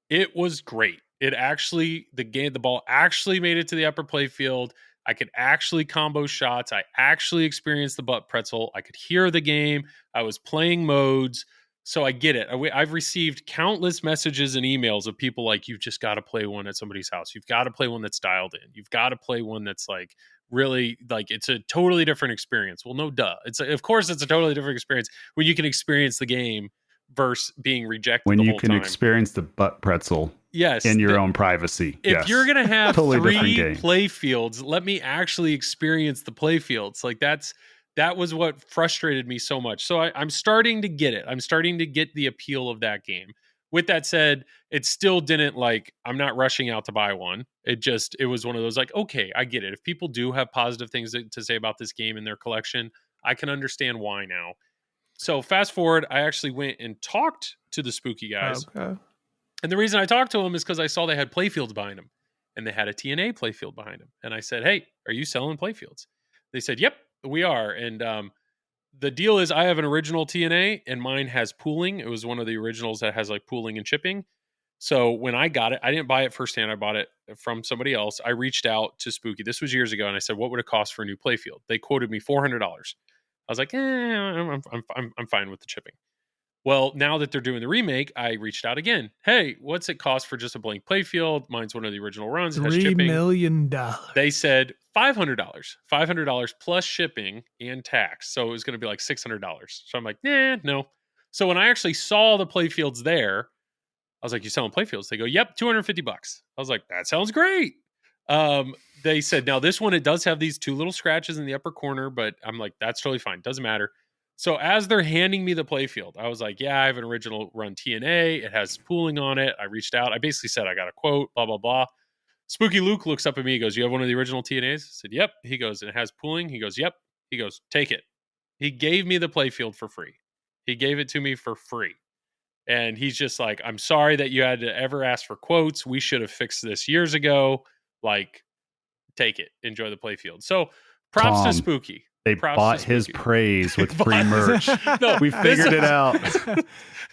It was great. The ball actually made it to the upper play field. I could actually combo shots. I actually experienced the butt pretzel. I could hear the game. I was playing modes. So I get it. I've received countless messages and emails of people like, you've just got to play one at somebody's house. You've got to play one that's dialed in. You've got to play one that's like really like, it's a totally different experience. Well, no, duh. Of course it's a totally different experience when you can experience the game versus being rejected when the you whole can time. Experience the butt pretzel. Yes, in your own privacy. If you're gonna have Totally 3 different game. play fields, let me actually experience the play fields. Like that was what frustrated me so much. So I'm starting to get it. I'm starting to get the appeal of that game. With that said, it still didn't I'm not rushing out to buy one. It was one of those like, okay, I get it. If people do have positive things to say about this game in their collection, I can understand why now. So fast forward, I actually went and talked to the Spooky guys. Okay. And the reason I talked to them is because I saw they had playfields behind them. And they had a TNA playfield behind them. And I said, hey, are you selling playfields? They said, yep, we are. And the deal is I have an original TNA and mine has pooling. It was one of the originals that has like pooling and chipping. So when I got it, I didn't buy it firsthand. I bought it from somebody else. I reached out to Spooky. This was years ago. And I said, what would it cost for a new playfield? They quoted me $400. I was like, I'm fine with the chipping. Well, now that they're doing the remake, I reached out again. Hey, what's it cost for just a blank playfield? Mine's one of the original runs. It has $3 shipping. million. They said $500. $500 plus shipping and tax. So it was going to be like $600. So I'm like, no. So when I actually saw the playfields there, I was like, you selling playfields? They go, yep, $250. I was like, that sounds great. They said, now this one, it does have these 2 little scratches in the upper corner, but I'm like, that's totally fine. Doesn't matter. So as they're handing me the playfield, I was like, yeah, I have an original run TNA. It has pooling on it. I reached out. I basically said, I got a quote, blah, blah, blah. Spooky Luke looks up at me. He goes, you have one of the original TNAs? I said, yep. He goes, and it has pooling? He goes, yep. He goes, take it. He gave me the playfield for free. He gave it to me for free. And he's just like, I'm sorry that you had to ever ask for quotes. We should have fixed this years ago. Like, take it. Enjoy the playfield. So props Tom, to Spooky. They Props bought to his Spooky. praise with free merch. No, We figured it out.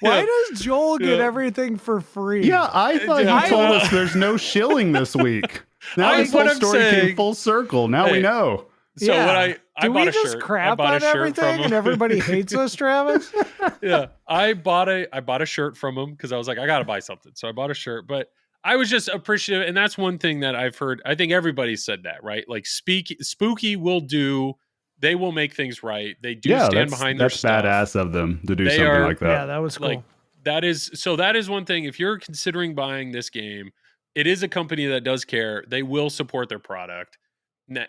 Why Yeah. does Joel get Yeah. everything for free? Yeah, I thought Yeah. you told us there's no shilling this week. Now this what whole I'm story saying- came full circle. Now we Hey. know. So Yeah. what I Do bought we a just shirt. I crap bought a on shirt from everything him. and everybody hates us, Travis? Yeah, I bought a shirt from him because I was like, I gotta buy something. So I bought a shirt, but I was just appreciative, and that's one thing that I've heard. I think everybody said that, right? Like Spooky will do. They will make things right. They do stand behind their that's stuff. badass of them to do They something are- like that. Yeah, that was cool. Like that is one thing. If you're considering buying this game, it is a company that does care. They will support their product.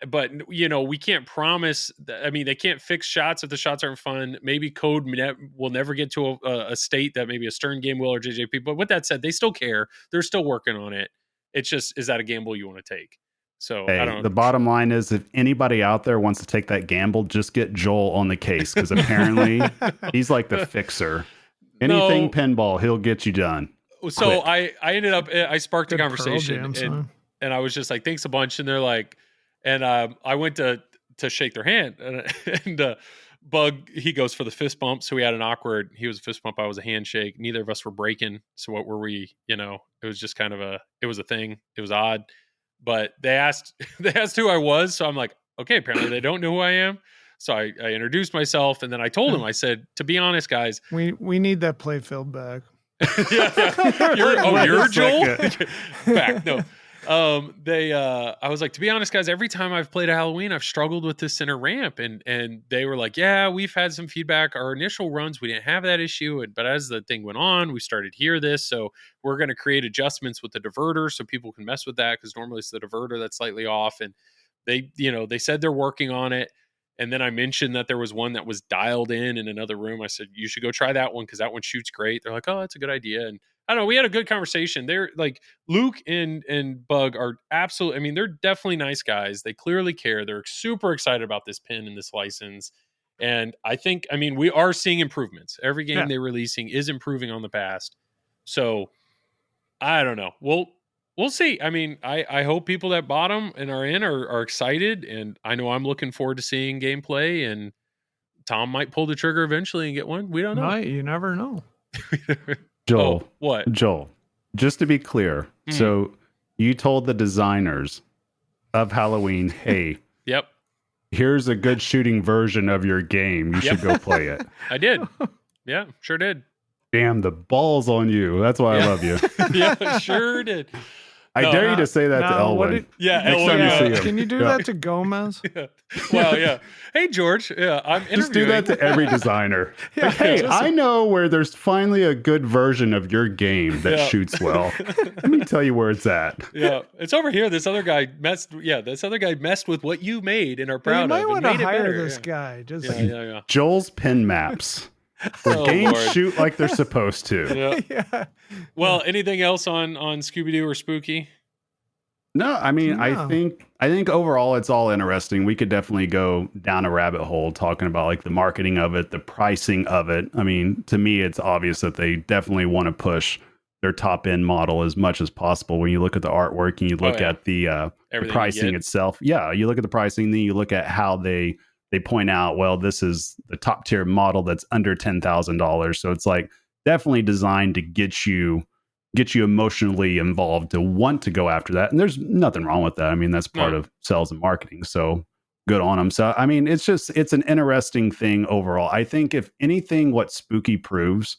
But we can't promise that. I mean, they can't fix shots if the shots aren't fun. Maybe code will never get to a state that maybe a Stern game will or JJP. But with that said, they still care. They're still working on it. It's just, is that a gamble you want to take? So I Hey, don't. the bottom line is, if anybody out there wants to take that gamble, just get Joel on the case, because apparently he's like the fixer. Anything pinball, he'll get you done. So quick. I ended up, I sparked a Good Pearl conversation, Jam song. and I was just like, thanks a bunch. And they're like, and I went to shake their hand, and Bug, he goes for the fist bump. So we had an awkward, he was a fist bump, I was a handshake. Neither of us were breaking. So what were we, it was just kind of it was a thing. It was odd. But they asked who I was. So I'm like, okay, apparently they don't know who I am. So I introduced myself, and then I told them, I said, to be honest, guys, We need that playfield back. yeah. You're Joel? Back. No. I was like, to be honest, guys, every time I've played a Halloween, I've struggled with this center ramp. And they were like, yeah, we've had some feedback. Our initial runs, we didn't have that issue. But as the thing went on, we started to hear this. So we're going to create adjustments with the diverter so people can mess with that, because normally it's the diverter that's slightly off. And they said they're working on it. And then I mentioned that there was one that was dialed in another room. I said, you should go try that one, because that one shoots great. They're like, oh, that's a good idea. And I don't know, we had a good conversation. They're like, Luke and Bug are absolutely, I mean, they're definitely nice guys. They clearly care. They're super excited about this pin and this license. And I think, I mean, we are seeing improvements. Every game they're releasing is improving on the past. So I don't know. We'll see. I mean, I hope people that bought them and are in are excited. And I know I'm looking forward to seeing gameplay, and Tom might pull the trigger eventually and get one. We don't know. Right, you never know. Joel, what? Joel, just to be clear, so you told the designers of Halloween, hey, Yep. here's a good shooting version of your game. You should go play it. I did. Yeah, sure did. Damn, the balls on you. That's why I love you. Yeah, sure did. I dare you to say that to No, what Elwin. Yeah, Next time Elwin, you see him. Can you do Yeah. that to Gomez? Well, yeah. Hey, George. Yeah, I'm Just do that to every designer. Like, hey, I know where there's finally a good version of your game that Yeah. shoots well. Let me tell you where it's at. Yeah, it's over here. This other guy messed with what you made and are You proud might of. want and to made it hire better. this guy. Just Yeah. Joel's pin maps. Where Oh, games Lord. shoot like they're supposed to. Yeah. yeah. Well, anything else on Scooby Doo or Spooky? No, I mean, No. I think overall it's all interesting. We could definitely go down a rabbit hole talking about like the marketing of it, the pricing of it. I mean, to me, it's obvious that they definitely want to push their top end model as much as possible. When you look at the artwork and you look at the Everything you pricing get. itself, yeah, you look at the pricing, then you look at how they point out, well, this is the top tier model that's under $10,000. So it's like definitely designed to get you emotionally involved to want to go after that. And there's nothing wrong with that. I mean, that's part of sales and marketing. So good on them. So, I mean, it's an interesting thing overall. I think if anything, what Spooky proves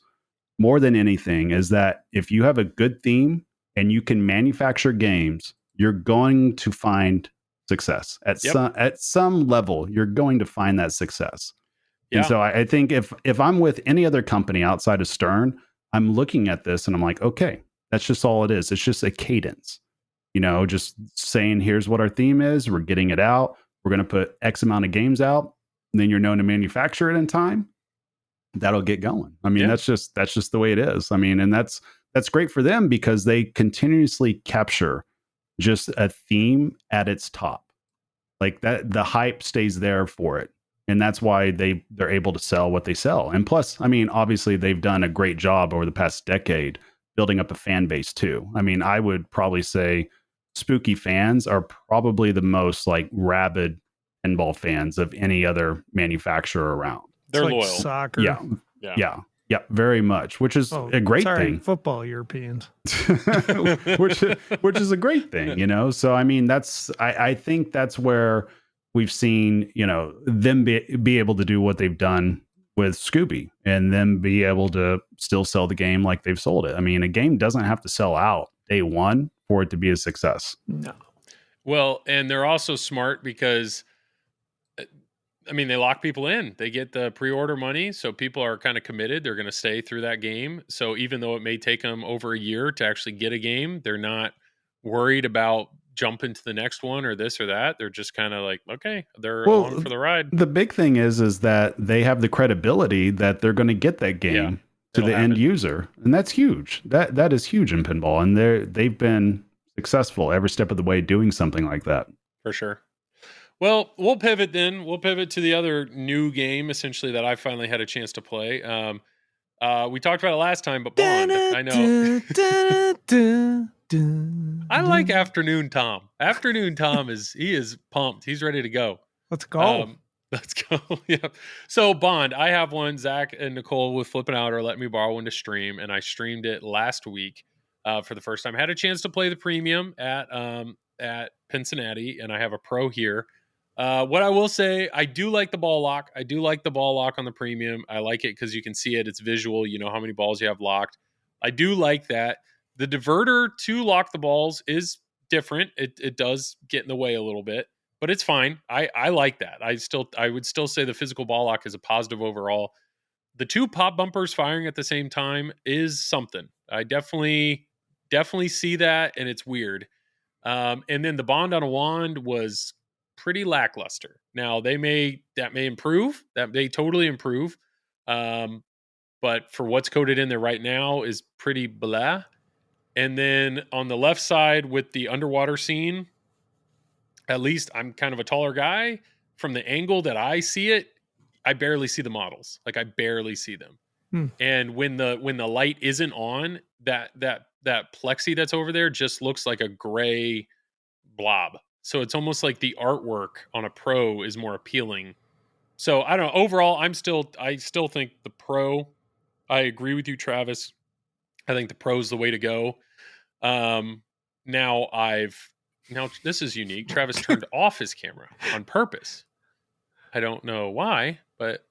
more than anything is that if you have a good theme and you can manufacture games, you're going to find success at some level. You're going to find that success. Yeah. And so I think if I'm with any other company outside of Stern, I'm looking at this and I'm like, okay, That's just all it is. It's just a cadence. Just saying, here's what our theme is. We're getting it out. We're going to put X amount of games out. And then you're known to manufacture it in time. That'll get going. I mean, that's just the way it is. I mean, and that's great for them because they continuously capture just a theme at its top. Like that, the hype stays there for it. And that's why they're able to sell what they sell. And plus, I mean, obviously they've done a great job over the past decade building up a fan base too. I mean, I would probably say Spooky fans are probably the most like rabid pinball fans of any other manufacturer around. They're like loyal. Soccer. Yeah, very much, which is a great thing. Football Europeans. which is a great thing, So I mean, I think that's where we've seen, them be able to do what they've done with Scooby and them be able to still sell the game like they've sold it. I mean, a game doesn't have to sell out day one for it to be a success. No. Well, and they're also smart because, I mean, they lock people in. They get the pre-order money, so people are kind of committed. They're going to stay through that game. So even though it may take them over a year to actually get a game, they're not worried about jumping to the next one or this or that. They're just kind of like, okay, they're on for the ride. The big thing is that they have the credibility that they're going to get that game to the end user, and that's huge. That is huge in pinball, and they've been successful every step of the way doing something like that. For sure. Well, we'll pivot then. We'll pivot to the other new game, essentially, that I finally had a chance to play. We talked about it last time, but Bond, I know. I like Afternoon Tom. Afternoon Tom is pumped. He's ready to go. Let's go. Let's go. Yeah. So Bond, I have one. Zach and Nicole with Flipping Out or let me borrow one to stream, and I streamed it last week for the first time. I had a chance to play the premium at Pincinnati, and I have a pro here. What I will say, I do like the ball lock. I do like the ball lock on the premium. I like it because you can see it. It's visual. You know how many balls you have locked. I do like that. The diverter to lock the balls is different. It does get in the way a little bit, but it's fine. I like that. I would still say the physical ball lock is a positive overall. The two pop bumpers firing at the same time is something. I definitely see that, and it's weird. And then the Bond on a wand was pretty lackluster. Now that may improve. That may totally improve. But for what's coded in there right now is pretty blah. And then on the left side with the underwater scene, at least I'm kind of a taller guy. From the angle that I see it, I barely see the models. Like I barely see them. And when the light isn't on, that plexi that's over there just looks like a gray blob. So it's almost like the artwork on a pro is more appealing. So I don't know. Overall, I still think the pro. I agree with you, Travis. I think the pro is the way to go. Now this is unique. Travis turned off his camera on purpose. I don't know why, but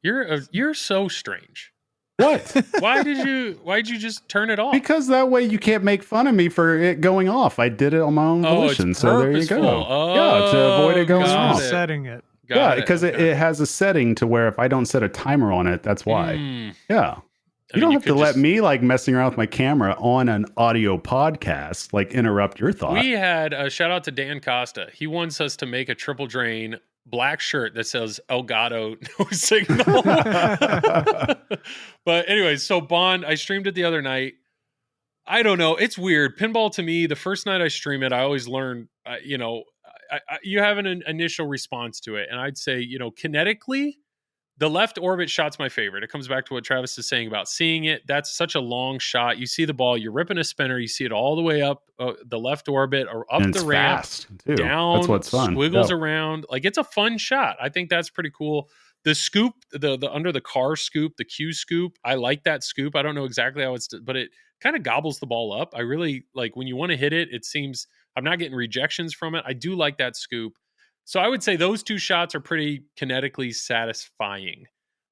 you're so strange. What? Why'd you just turn it off? Because that way you can't make fun of me for it going off. I did it on my own volition. So there you go. Oh, to avoid it going off. Setting it. Because it has a setting to where if I don't set a timer on it, that's why. Yeah. You don't have to let me like messing around with my camera on an audio podcast, like interrupt your thought. We had a shout out to Dan Costa. He wants us to make a triple drain black shirt that says Elgato no signal. But anyways, so Bond, I streamed it the other night. I don't know. It's weird. Pinball to me, the first night I stream it, I always learn, you have an initial response to it. And I'd say, kinetically, the left orbit shot's my favorite. It comes back to what Travis is saying about seeing it. That's such a long shot. You see the ball, you're ripping a spinner, you see it all the way up the left orbit or up the ramp, fast, too. down, that's what's fun. Squiggles around. Like it's a fun shot. I think that's pretty cool. The scoop, the under the car scoop, the Q scoop, I like that scoop. I don't know exactly how but it kind of gobbles the ball up. I really like when you want to hit it. It seems I'm not getting rejections from it. I do like that scoop. So I would say those two shots are pretty kinetically satisfying.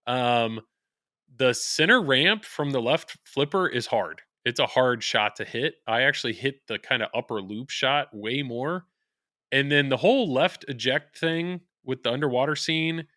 The center ramp from the left flipper is hard. It's a hard shot to hit. I actually hit the kind of upper loop shot way more. And then the whole left eject thing with the underwater scene,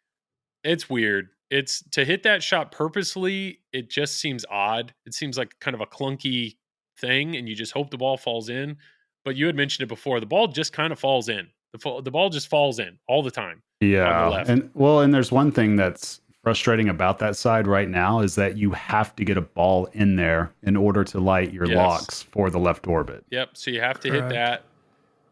it's weird. It's to hit that shot purposely. It just seems odd. It seems like kind of a clunky thing, and you just hope the ball falls in. But you had mentioned it before. The ball just kind of falls in. The ball just falls in all the time. Yeah. On the left. And there's one thing that's frustrating about that side right now is that you have to get a ball in there in order to light your locks for the left orbit. Yep. So you have to hit that,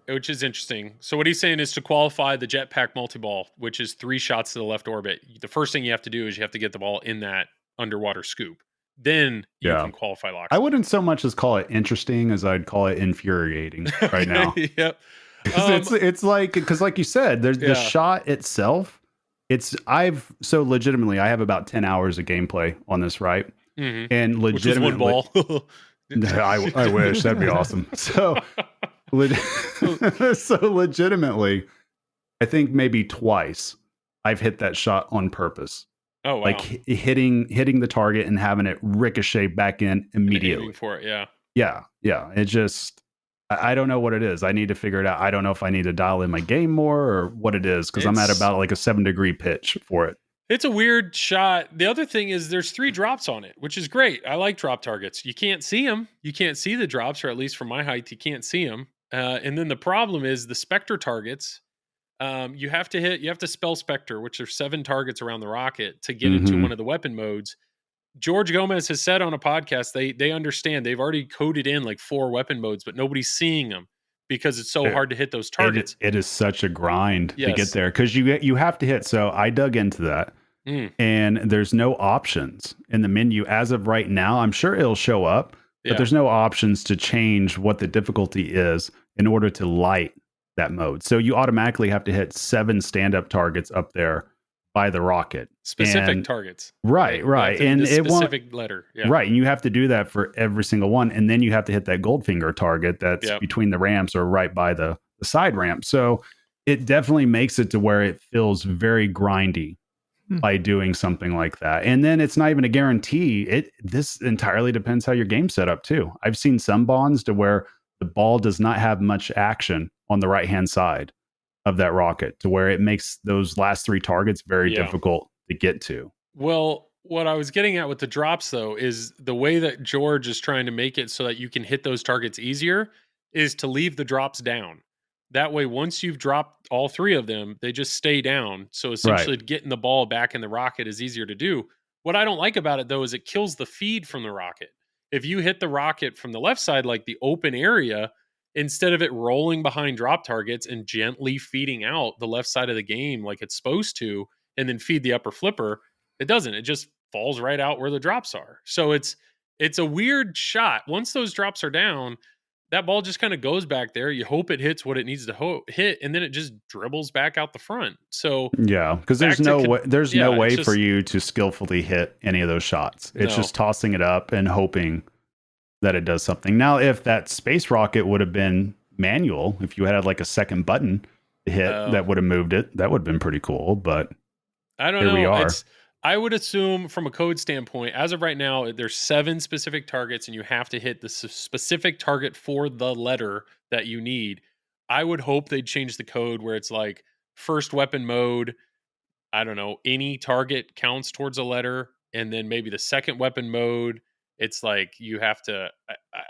which is interesting. So what he's saying is to qualify the jetpack multi-ball, which is 3 shots to the left orbit, the first thing you have to do is you have to get the ball in that underwater scoop. Then you can qualify locks. I wouldn't so much as call it interesting as I'd call it infuriating right now. Yep. It's like, because like you said, there's the shot itself. Legitimately, I have about 10 hours of gameplay on this, right? Mm-hmm. And legitimately, one ball. I wish that'd be awesome. So legitimately, I think maybe twice I've hit that shot on purpose. Oh, wow. Like hitting the target and having it ricochet back in immediately. For it, yeah. Yeah. It just, I don't know what it is. I need to figure it out. I don't know if I need to dial in my game more or what it is, because I'm at about like a 7-degree pitch for it. It's a weird shot. The other thing is there's 3 drops on it, which is great. I like drop targets. You can't see them. You can't see the drops, or at least from my height, you can't see them. And then the problem is the Spectre targets. You have to spell Spectre, which are 7 targets around the rocket to get into one of the weapon modes. George Gomez has said on a podcast, they understand. They've already coded in like 4 weapon modes, but nobody's seeing them because it's so hard to hit those targets. It is such a grind to get there, because you have to hit. So I dug into that, and there's no options in the menu as of right now. I'm sure it'll show up, but there's no options to change what the difficulty is in order to light that mode. So you automatically have to hit 7 stand-up targets up there by the rocket. Specific targets. Right. And it specific letter. Yeah. Right. And you have to do that for every single one. And then you have to hit that Goldfinger target that's between the ramps or right by the side ramp. So it definitely makes it to where it feels very grindy by doing something like that. And then it's not even a guarantee. This entirely depends how your game's set up too. I've seen some bonds to where the ball does not have much action on the right-hand side of that rocket, to where it makes those last 3 targets very difficult to get to. Well, what I was getting at with the drops, though, is the way that George is trying to make it so that you can hit those targets easier is to leave the drops down. That way, once you've dropped all 3 of them, they just stay down. So essentially getting the ball back in the rocket is easier to do. What I don't like about it, though, is it kills the feed from the rocket. If you hit the rocket from the left side, like the open area, instead of it rolling behind drop targets and gently feeding out the left side of the game like it's supposed to, and then feed the upper flipper, it doesn't. It just falls right out where the drops are. So it's a weird shot. Once those drops are down, that ball just kind of goes back there. You hope it hits what it needs to hit, and then it just dribbles back out the front. So because there's no way for you to skillfully hit any of those shots. It's just tossing it up and hoping that it does something. Now, if that space rocket would have been manual, if you had like a second button to hit that would have moved it, that would have been pretty cool. But I don't know. We are. I would assume from a code standpoint, as of right now, there's 7 specific targets and you have to hit the specific target for the letter that you need. I would hope they'd change the code where it's like first weapon mode, I don't know, any target counts towards a letter, and then maybe the second weapon mode, it's like you have to,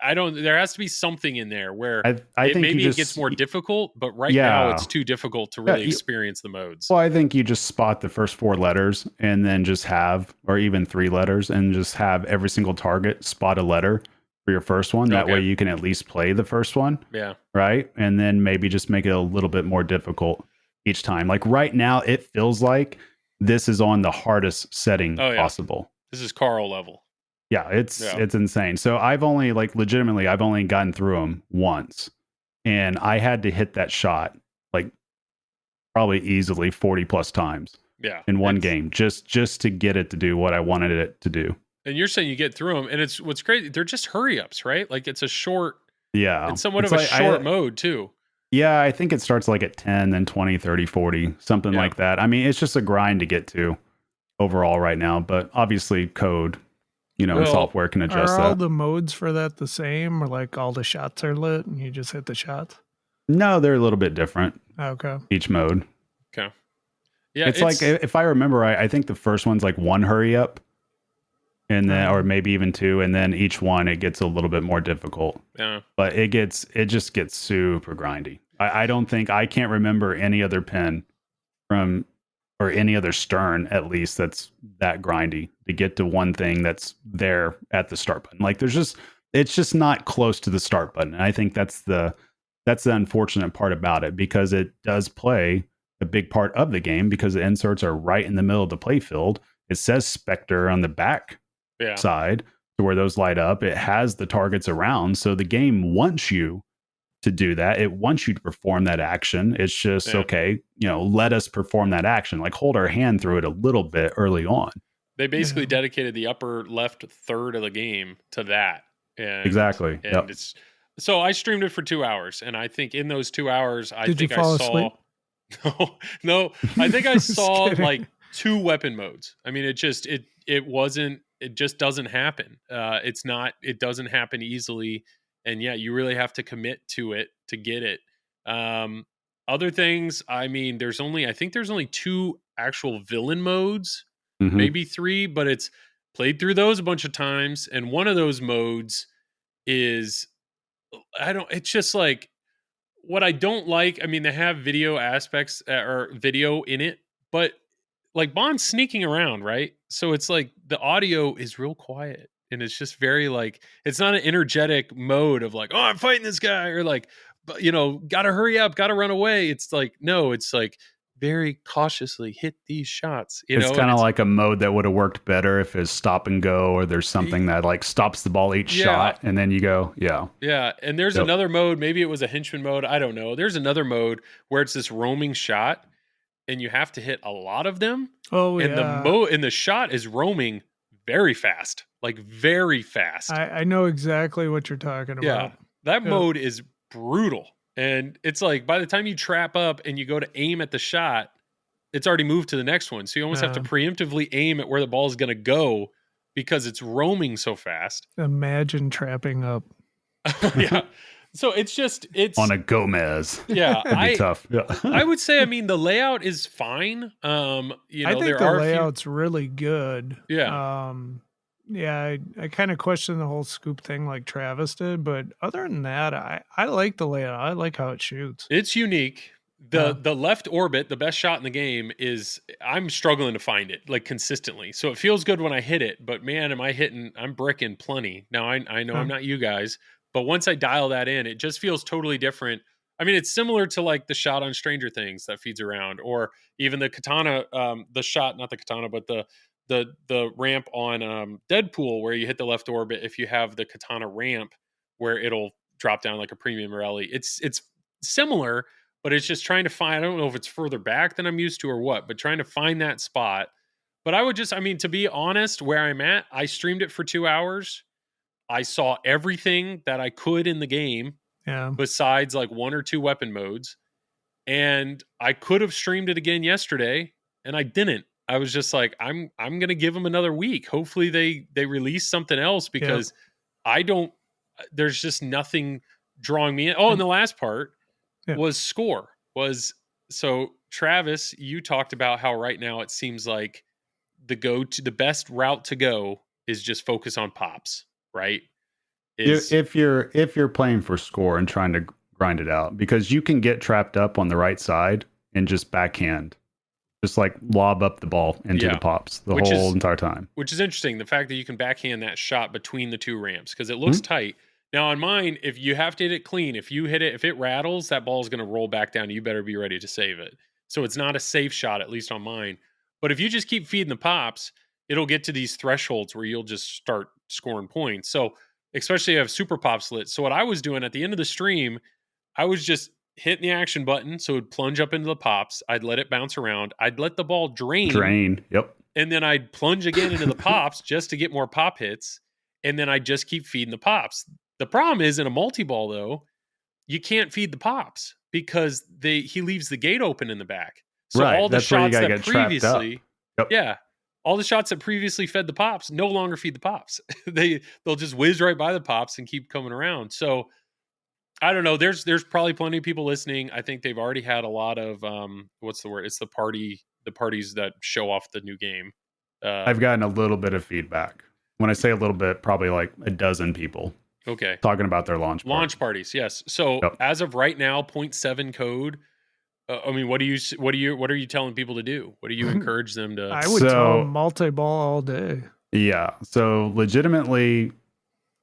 there has to be something in there where I think maybe it gets more difficult, but now it's too difficult to really experience the modes. Well, I think you just spot the first 4 letters and then just or even 3 letters, and just have every single target spot a letter for your first one. That way you can at least play the first one. Yeah. Right. And then maybe just make it a little bit more difficult each time. Like right now, it feels like this is on the hardest setting possible. This is Carl level. Yeah, it's insane. So I've only I've only gotten through them once, and I had to hit that shot like probably easily 40 plus times in one game just to get it to do what I wanted it to do. And you're saying you get through them, and it's what's great. They're just hurry ups, right? Like it's a short. Yeah. It's somewhat of a short mode too. Yeah, I think it starts like at 10, then 20, 30, 40, something like that. I mean, it's just a grind to get to overall right now, but obviously code. Software can adjust that. Are all the modes for that the same, or like all the shots are lit and you just hit the shots? No, they're a little bit different. Okay. Each mode. Okay. Yeah. It's like, if I remember right, I think the first one's like 1 hurry up. and then or maybe even 2, and then each one it gets a little bit more difficult. Yeah. But it just gets super grindy. I can't remember any other pin or any other stern, at least, that's that grindy to get to one thing that's there at the start button. Like it's just not close to the start button. And I think that's the unfortunate part about it, because it does play a big part of the game, because the inserts are right in the middle of the playfield. It says Spectre on the back side to where those light up. It has the targets around. So the game wants you to do that. It wants you to perform that action. It's just, okay, let us perform that action. Like, hold our hand through it a little bit early on. They basically dedicated the upper left third of the game to that. And, exactly. And so I streamed it for 2 hours. And I think in those 2 hours, I think I saw... asleep? No, I think I saw like 2 weapon modes. I mean, it just doesn't happen. It doesn't happen easily. And you really have to commit to it to get it. Other things, I mean, I think there's only 2 actual villain modes, maybe 3, but it's played through those a bunch of times. And one of those modes is, it's just like, what I don't like, I mean, they have video aspects or video in it, but like Bond's sneaking around, right? So it's like the audio is real quiet. And it's just very like, it's not an energetic mode of like, oh, I'm fighting this guy, or like, gotta hurry up, gotta run away. It's like, no, it's like very cautiously hit these shots. It's kind of like a mode that would have worked better if it's stop and go, or there's something that like stops the ball each shot, and then you go, Yeah. And there's another mode, maybe it was a henchman mode, I don't know. There's another mode where it's this roaming shot, and you have to hit a lot of them. Oh, and the shot is roaming very fast, like very fast. I know exactly what you're talking about. Yeah, that mode is brutal. And it's like, by the time you trap up and you go to aim at the shot, it's already moved to the next one. So you almost have to preemptively aim at where the ball is going to go, because it's roaming so fast. Imagine trapping up. Yeah. So it's on a Gomez. Yeah. That'd be tough. Yeah. I would say, I mean, the layout is fine. I think the layout's really good. Yeah. I kind of question the whole scoop thing like Travis did, but other than that, I like the layout. I like how it shoots. It's unique. The left orbit, the best shot in the game, I'm struggling to find it like consistently. So it feels good when I hit it, but man, I'm bricking plenty. Now I know I'm not you guys, but once I dial that in, it just feels totally different. I mean, it's similar to like the shot on Stranger Things that feeds around, or even the katana, the shot, not the katana, but the ramp on Deadpool, where you hit the left orbit if you have the katana ramp, where it'll drop down like a premium rally. It's similar, but it's just trying to find, I don't know if it's further back than I'm used to or what, but trying to find that spot. But to be honest, where I'm at, I streamed it for 2 hours. I saw everything that I could in the game, besides like 1 or 2 weapon modes. And I could have streamed it again yesterday, and I didn't. I was just like, I'm going to give them another week. Hopefully they release something else, because there's just nothing drawing me in. Oh, and the last part was score. So Travis, you talked about how right now it seems like the best route to go is just focus on pops, right? If you're playing for score and trying to grind it out, because you can get trapped up on the right side and just backhand. Just like lob up the ball into the pops the whole entire time. Which is interesting. The fact that you can backhand that shot between the 2 ramps, because it looks tight. Now on mine, if you have to hit it clean, if you hit it, if it rattles, that ball is going to roll back down. You better be ready to save it. So it's not a safe shot, at least on mine. But if you just keep feeding the pops, it'll get to these thresholds where you'll just start scoring points. So especially if you have super pops lit. So what I was doing at the end of the stream, I was just hitting the action button, so it would plunge up into the pops. I'd let it bounce around. I'd let the ball drain. Yep. And then I'd plunge again into the pops just to get more pop hits. And then I'd just keep feeding the pops. The problem is, in a multi-ball, though, you can't feed the pops because he leaves the gate open in the back. So all the shots that previously, all the shots that previously fed the pops no longer feed the pops. They'll just whiz right by the pops and keep coming around. So I don't know. There's probably plenty of people listening. I think they've already had a lot of what's the word? It's the parties that show off the new game. I've gotten a little bit of feedback. When I say a little bit, probably like a dozen people Okay. talking about their launch Parties, yes. So as of right now, 0.7 code. I mean, what are you telling people to do? What do you encourage them to? I would tell them multi-ball all day. Yeah. So legitimately,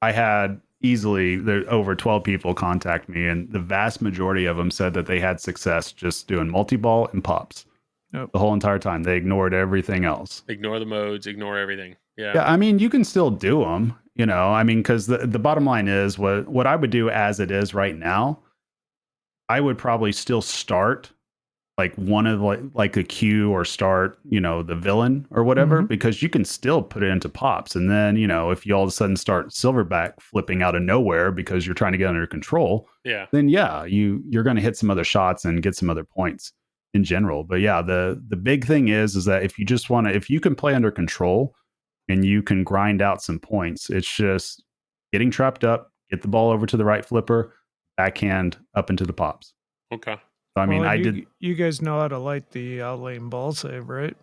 I had easily over 12 people contact me, and the vast majority of them said that they had success just doing multi-ball and pops the whole entire time. They ignored everything else. Ignore the modes, ignore everything. Yeah. Yeah. I mean, you can still do them, I mean, because the bottom line is what I would do as it is right now, I would probably still start like one of like a Q or start, the villain or whatever, because you can still put it into pops. And then, if you all of a sudden start silverback flipping out of nowhere because you're trying to get under control, then you're going to hit some other shots and get some other points in general. But yeah, the big thing is that if you can play under control and you can grind out some points, it's just getting trapped up, get the ball over to the right flipper, backhand up into the pops. Okay. I mean, You guys know how to light the outlane ball save, right?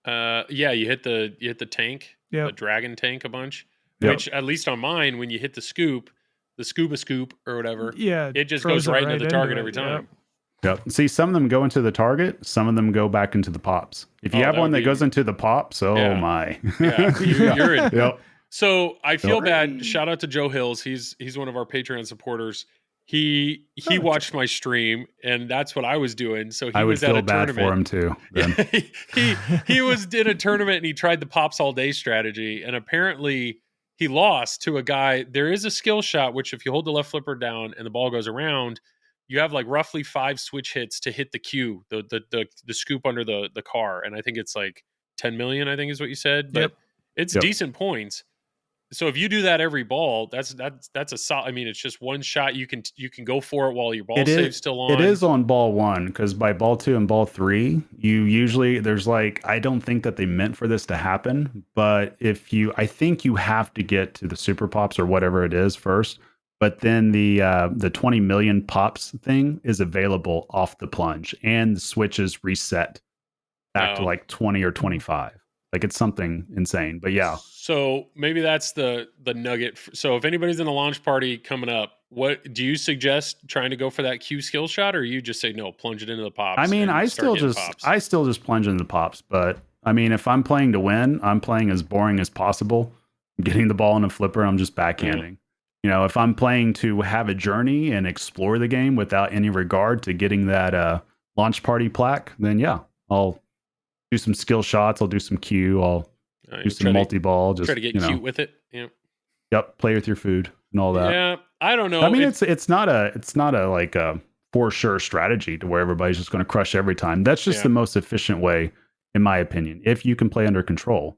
Yeah, you hit the tank, the dragon tank a bunch. Which at least on mine, when you hit the scuba scoop or whatever, it just goes right into the target every time. Yep. See, some of them go into the target, some of them go back into the pops. If you have one that goes into the pops, my. Yeah, you're in. Yep. So I feel bad. Shout out to Joe Hills. He's one of our Patreon supporters. He watched my stream, and that's what I was doing. So he was at a tournament. I would feel bad for him too. He was in a tournament, and he tried the pops all day strategy, and apparently he lost to a guy. There is a skill shot, which if you hold the left flipper down and the ball goes around, you have like roughly 5 switch hits to hit the Q, the scoop under the car, and I think it's like 10 million. I think is what you said, but it's decent points. So if you do that every ball, that's a solid. I mean, it's just one shot. You can go for it while your ball save's still on. It is on ball 1, because by ball 2 and ball 3, you usually I don't think that they meant for this to happen, but I think you have to get to the super pops or whatever it is first. But then the 20 million pops thing is available off the plunge, and the switches reset back to like 20 or 25. Like it's something insane, but yeah. So maybe that's the nugget. So if anybody's in a launch party coming up, what do you suggest trying to go for that Q skill shot, or you just say no, plunge it into the pops? I mean, I still just plunge into the pops, but I mean, if I'm playing to win, I'm playing as boring as possible. I'm getting the ball in a flipper, I'm just backhanding. If I'm playing to have a journey and explore the game without any regard to getting that launch party plaque, then I'll do some skill shots. I'll do some Q. I'll do some multi-ball. Just try to get cute with it. Yeah. Yep. Play with your food and all that. Yeah. I don't know. I mean, it's not a like a for sure strategy to where everybody's just going to crush every time. That's just the most efficient way, in my opinion. If you can play under control,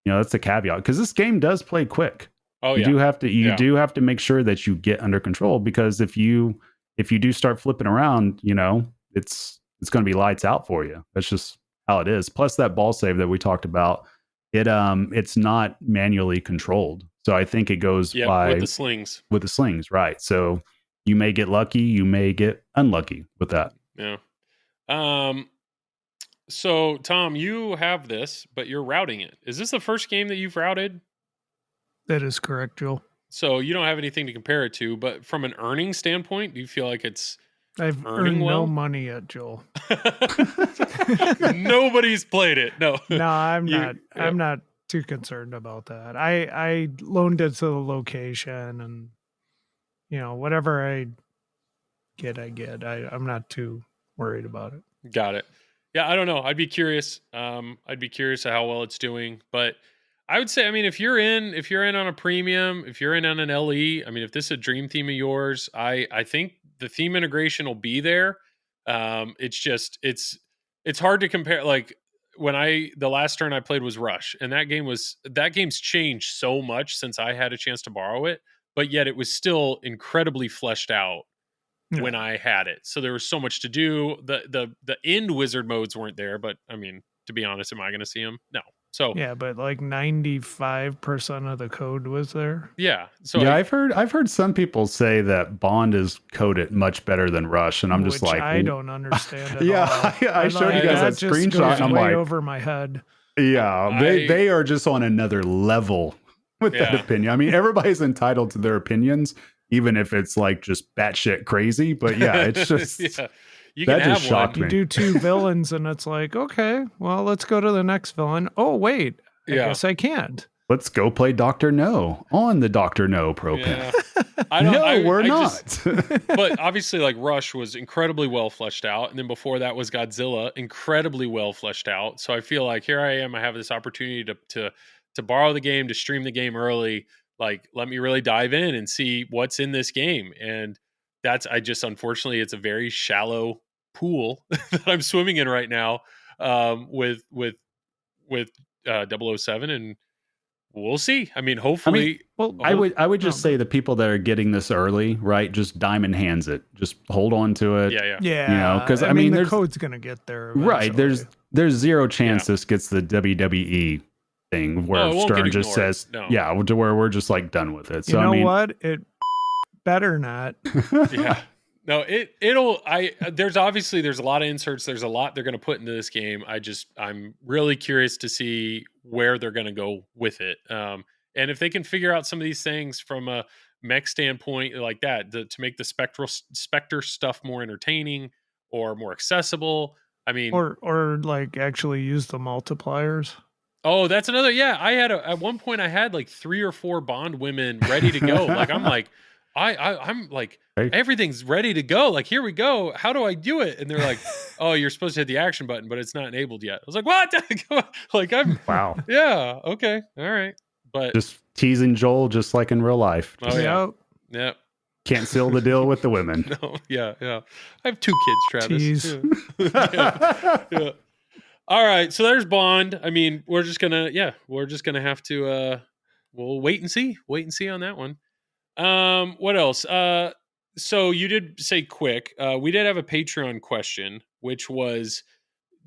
that's the caveat, because this game does play quick. Oh, you do have to make sure that you get under control, because if you do start flipping around, it's going to be lights out for you. That's just how it is. Plus that ball save that we talked about, it's not manually controlled. So I think it goes by with the slings. With the slings, right. So you may get lucky, you may get unlucky with that. Yeah. So Tom, you have this, but you're routing it. Is this the first game that you've routed? That is correct, Joel. So you don't have anything to compare it to, but from an earning standpoint, do you feel like I've earned no money yet, Joel. Nobody's played it. No, I'm not. I'm not too concerned about that. I loaned it to the location, and whatever I get. I'm not too worried about it. Got it. Yeah, I don't know. I'd be curious. I'd be curious how well it's doing, but I would say, I mean, if you're in on a premium, if you're in on an LE, I mean, if this is a dream theme of yours, I think the theme integration will be there. It's just, it's hard to compare. Like the last turn I played was Rush, and that game's changed so much since I had a chance to borrow it, but yet it was still incredibly fleshed out when I had it. So there was so much to do. The end wizard modes weren't there, but I mean, to be honest, am I going to see them? No. So yeah, but like 95% of the code was there. Yeah. So yeah, I've heard some people say that Bond is coded much better than Rush, and I'm just like, I don't understand it. I showed you guys that screenshot. I'm way over my head. Yeah, they are just on another level with that opinion. I mean, everybody's entitled to their opinions, even if it's like just batshit crazy. But yeah, it's just you can that just have shocked one. me. You do two villains, and it's like, okay, well, let's go to the next villain. Oh wait, I guess I can't. Let's go play Dr. No on the Dr. No Pro Pen. We're not. But obviously, like Rush was incredibly well fleshed out, and then before that was Godzilla, incredibly well fleshed out. So I feel like here I am. I have this opportunity to borrow the game, to stream the game early. Like, let me really dive in and see what's in this game. And unfortunately, it's a very shallow pool that I'm swimming in right now with 007, and we'll see. I mean, hopefully. I would just say the people that are getting this early, right? Just diamond hands it. Just hold on to it. Yeah. You know, because I mean, the code's gonna get there eventually. Right. There's zero chance this gets the WWE thing where Stern just says, to where we're just like done with it. So you know what? It better not. Yeah. No, there's a lot of inserts. There's a lot they're going to put into this game. I'm really curious to see where they're going to go with it. And if they can figure out some of these things from a mech standpoint like that, to make the Spectre stuff more entertaining or more accessible. I mean, or like actually use the multipliers. Oh, that's another. Yeah. At one point I had like 3 or 4 Bond women ready to go. Like, I'm like, I'm like, everything's ready to go. Like, here we go. How do I do it? And they're like, oh, you're supposed to hit the action button, but it's not enabled yet. I was like, what? Like, wow. Yeah. Okay. All right. But just teasing Joel, just like in real life. Oh yeah. Yeah. Can't seal the deal with the women. No. Yeah. I have 2 kids, Travis. Tease. Yeah. All right. So there's Bond. I mean, we're just gonna have to, we'll wait and see on that one. What else? So you did say quick. We did have a Patreon question, which was,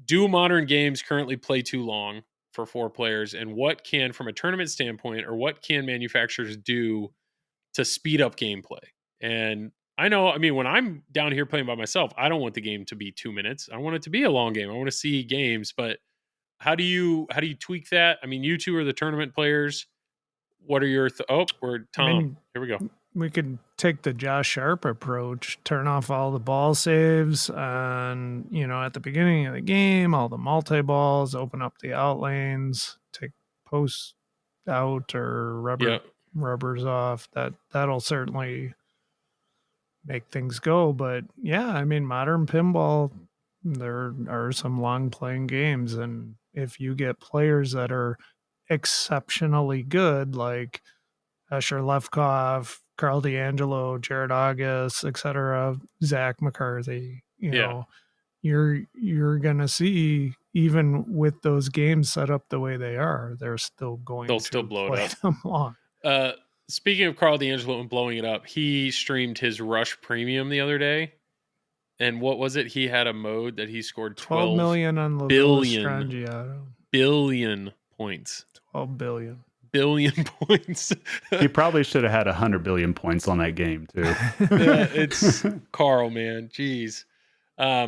do modern games currently play too long for 4 players? And what can, from a tournament standpoint, or what can manufacturers do to speed up gameplay? And I know, I mean, when I'm down here playing by myself, I don't want the game to be 2 minutes. I want it to be a long game. I want to see games, but how do you tweak that? I mean, you two are the tournament players. What are your we're Tom. I mean, here we go. We could take the Josh Sharp approach, turn off all the ball saves on, at the beginning of the game, all the multi-balls, open up the out lanes, take posts out or rubbers off. That'll certainly make things go. But yeah, I mean, modern pinball, there are some long playing games, and if you get players that are exceptionally good, like Asher Lefkoff, Carl D'Angelo, Jared August, etc., Zach McCarthy, you're gonna see, even with those games set up the way they are, they'll still blow it up them long. Speaking of Carl D'Angelo and blowing it up, he streamed his Rush Premium the other day. And what was it? He had a mode that he scored 12 million on the billion points. 12 billion. Billion points. He probably should have had 100 billion points on that game too. Yeah, it's Carl, man. Jeez. All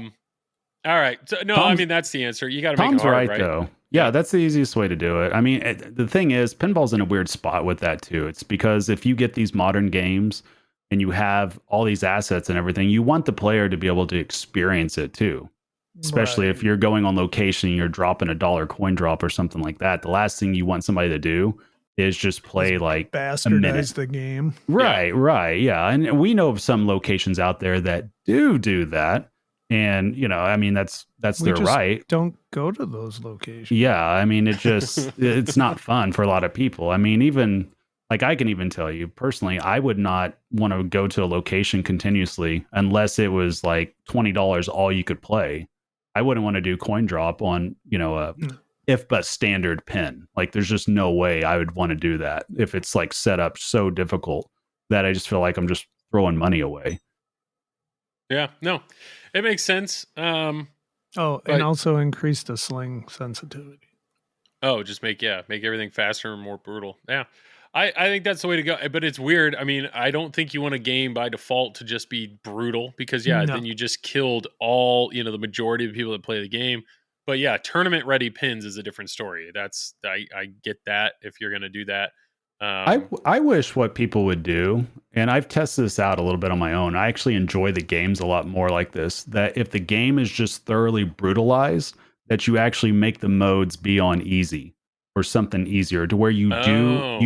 right. So, no, I mean, that's the answer. You got to make it hard, right? Though. Yeah, that's the easiest way to do it. I mean, the thing is, pinball's in a weird spot with that too. It's because if you get these modern games and you have all these assets and everything, you want the player to be able to experience it too. Especially if you're going on location, you're dropping $1 coin drop or something like that. The last thing you want somebody to do is just play like bastardize the game. Right. Yeah. And we know of some locations out there that do that. And, I mean, that's their right. Don't go to those locations. Yeah. I mean, it's not fun for a lot of people. I mean, even like I can even tell you personally, I would not want to go to a location continuously unless it was like $20 all you could play. I wouldn't want to do coin drop on, if but standard pin. Like, there's just no way I would want to do that if it's like set up so difficult that I just feel like I'm just throwing money away. Yeah, no, it makes sense. And also increase the sling sensitivity. Oh, just make everything faster and more brutal. Yeah. I think that's the way to go. But it's weird. I mean, I don't think you want a game by default to just be brutal because, then you just killed all, the majority of the people that play the game. But yeah, tournament ready pins is a different story. That's I get that if you're going to do that. I wish what people would do, and I've tested this out a little bit on my own. I actually enjoy the games a lot more like this. That if the game is just thoroughly brutalized, that you actually make the modes be on easy or something easier, to where you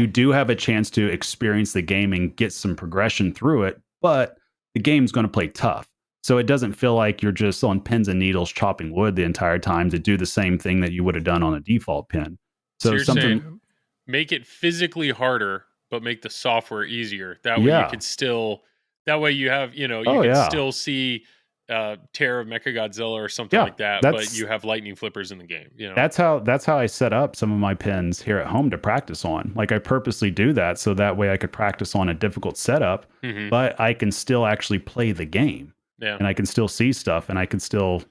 do have a chance to experience the game and get some progression through it. But the game's going to play tough, so it doesn't feel like you're just on pins and needles chopping wood the entire time to do the same thing that you would have done on a default pin. So you're something. saying make it physically harder, but make the software easier. That way you could still, that way you have, you can still see Terror of Mechagodzilla or something like that, but you have lightning flippers in the game. That's how I set up some of my pins here at home to practice on. Like I purposely do that so that way I could practice on a difficult setup, but I can still actually play the game. Yeah. And I can still see stuff, and I can still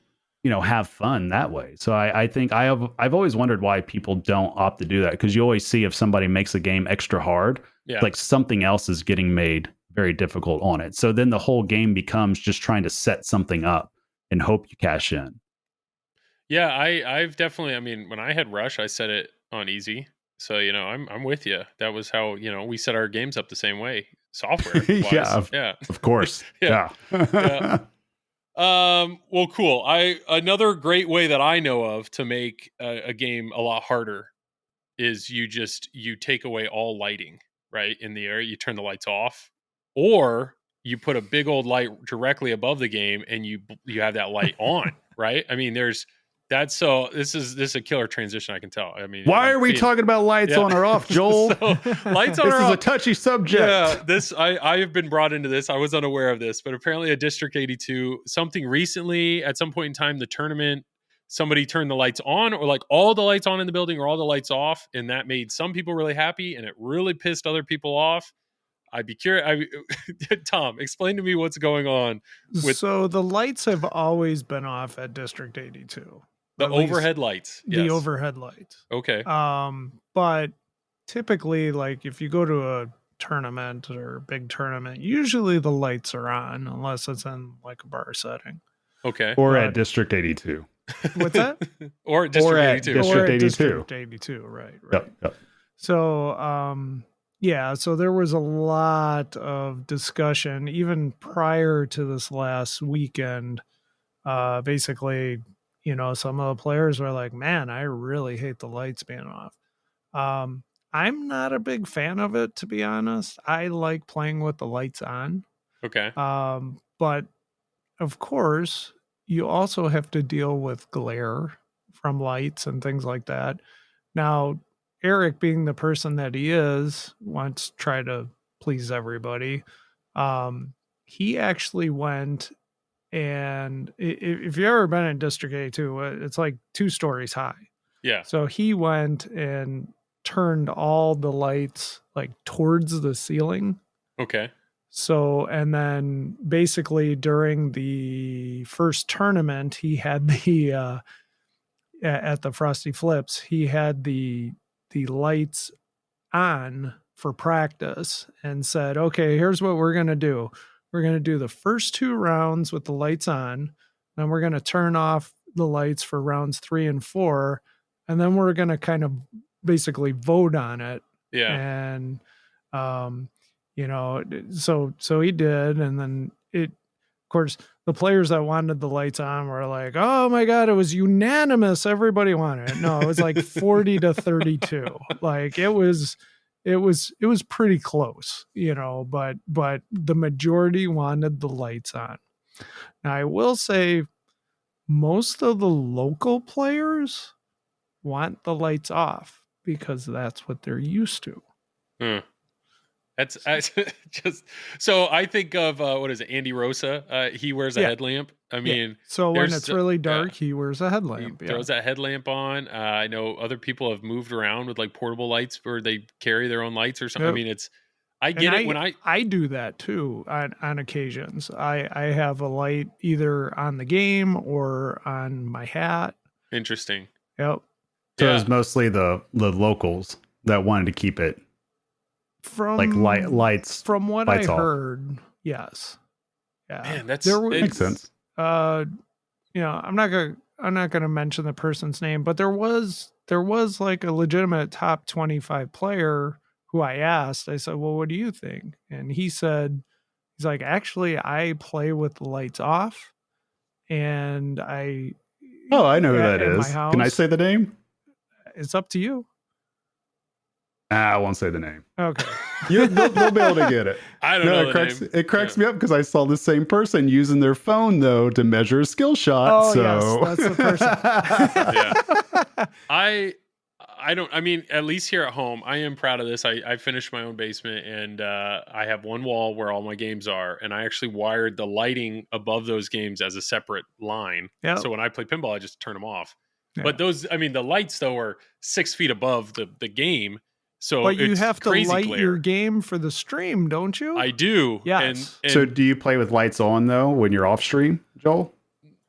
have fun that way. So I think I've always wondered why people don't opt to do that, because you always see if somebody makes a game extra hard, like something else is getting made very difficult on it. So then the whole game becomes just trying to set something up and hope you cash in. Yeah, I've definitely, I mean, when I had Rush, I set it on easy. So, I'm with you. That was how, we set our games up the same way, software wise. Of course. Yeah. Well, cool. Another great way that I know of to make a game a lot harder is you take away all lighting, right? In the area, you turn the lights off, or you put a big old light directly above the game and you have that light on, right? I mean, this is a killer transition, I can tell. I mean, why are we talking about lights on or off, Joel? Lights on or off. This is a touchy subject. Yeah, I have been brought into this. I was unaware of this, but apparently at District 82, something recently, at some point in time, the tournament, somebody turned the lights on, or like all the lights on in the building or all the lights off, and that made some people really happy, and it really pissed other people off. I'd be curious. Tom, explain to me what's going on. So the lights have always been off at District 82. The overhead lights. The overhead lights. Okay. But typically, like if you go to a tournament or big tournament, usually the lights are on unless it's in like a bar setting. Okay. Or at District 82. What's that? Or at District 82. District 82. District 82, right. Yep. So, so there was a lot of discussion even prior to this last weekend. Basically, some of the players were like, man, I really hate the lights being off. I'm not a big fan of it, to be honest. I like playing with the lights on. Okay. But of course, you also have to deal with glare from lights and things like that. Now, Eric, being the person that he is, wants to try to please everybody. He actually went, and if you've ever been in District 82, it's like 2 stories high. Yeah. So he went and turned all the lights like towards the ceiling. Okay. So, and then basically during the first tournament, he had the, at the Frosty Flips, he had the lights on for practice and said, okay, here's what we're going to do. We're going to do the first 2 rounds with the lights on, and we're going to turn off the lights for rounds 3 and 4. And then we're going to kind of basically vote on it. Yeah. And, so he did. And then of course, the players that wanted the lights on were like, oh my God, it was unanimous. Everybody wanted it. No, it was like 40 to 32. Like it was pretty close, but the majority wanted the lights on. Now I will say most of the local players want the lights off because that's what they're used to. That's just so I think of what is it, Andy Rosa? He wears a headlamp. I mean, so when it's really dark, he wears a headlamp. He throws that headlamp on. I know other people have moved around with like portable lights where they carry their own lights or something. Yep. I mean, I get it when I do that too on occasions. I have a light either on the game or on my hat. Interesting. Yep. So it was mostly the locals that wanted to keep it from like lights. From what lights I off. heard, yes. Yeah. Man, there makes sense. I'm not I'm not going to mention the person's name, but there was like a legitimate top 25 player who I asked. I said, "Well, what do you think?" And he's like, "Actually, I play with the lights off, and I know who that at my is. Can I house." say the name? It's up to you. I won't say the name. Okay. They'll be able to get it. I don't know. It cracks me up because I saw the same person using their phone though to measure a skill shot. Oh, so yes, that's the person. Yeah. I don't, I mean, at least here at home, I am proud of this. I finished my own basement, and I have one wall where all my games are, and I actually wired the lighting above those games as a separate line. Yep. So when I play pinball, I just turn them off. Yeah. But those, I mean, the lights though are 6 feet above the game. So But you it's have to crazy light glare. your game for the stream, don't you? I do. Yes. And So do you play with lights on though when you're off stream, Joel?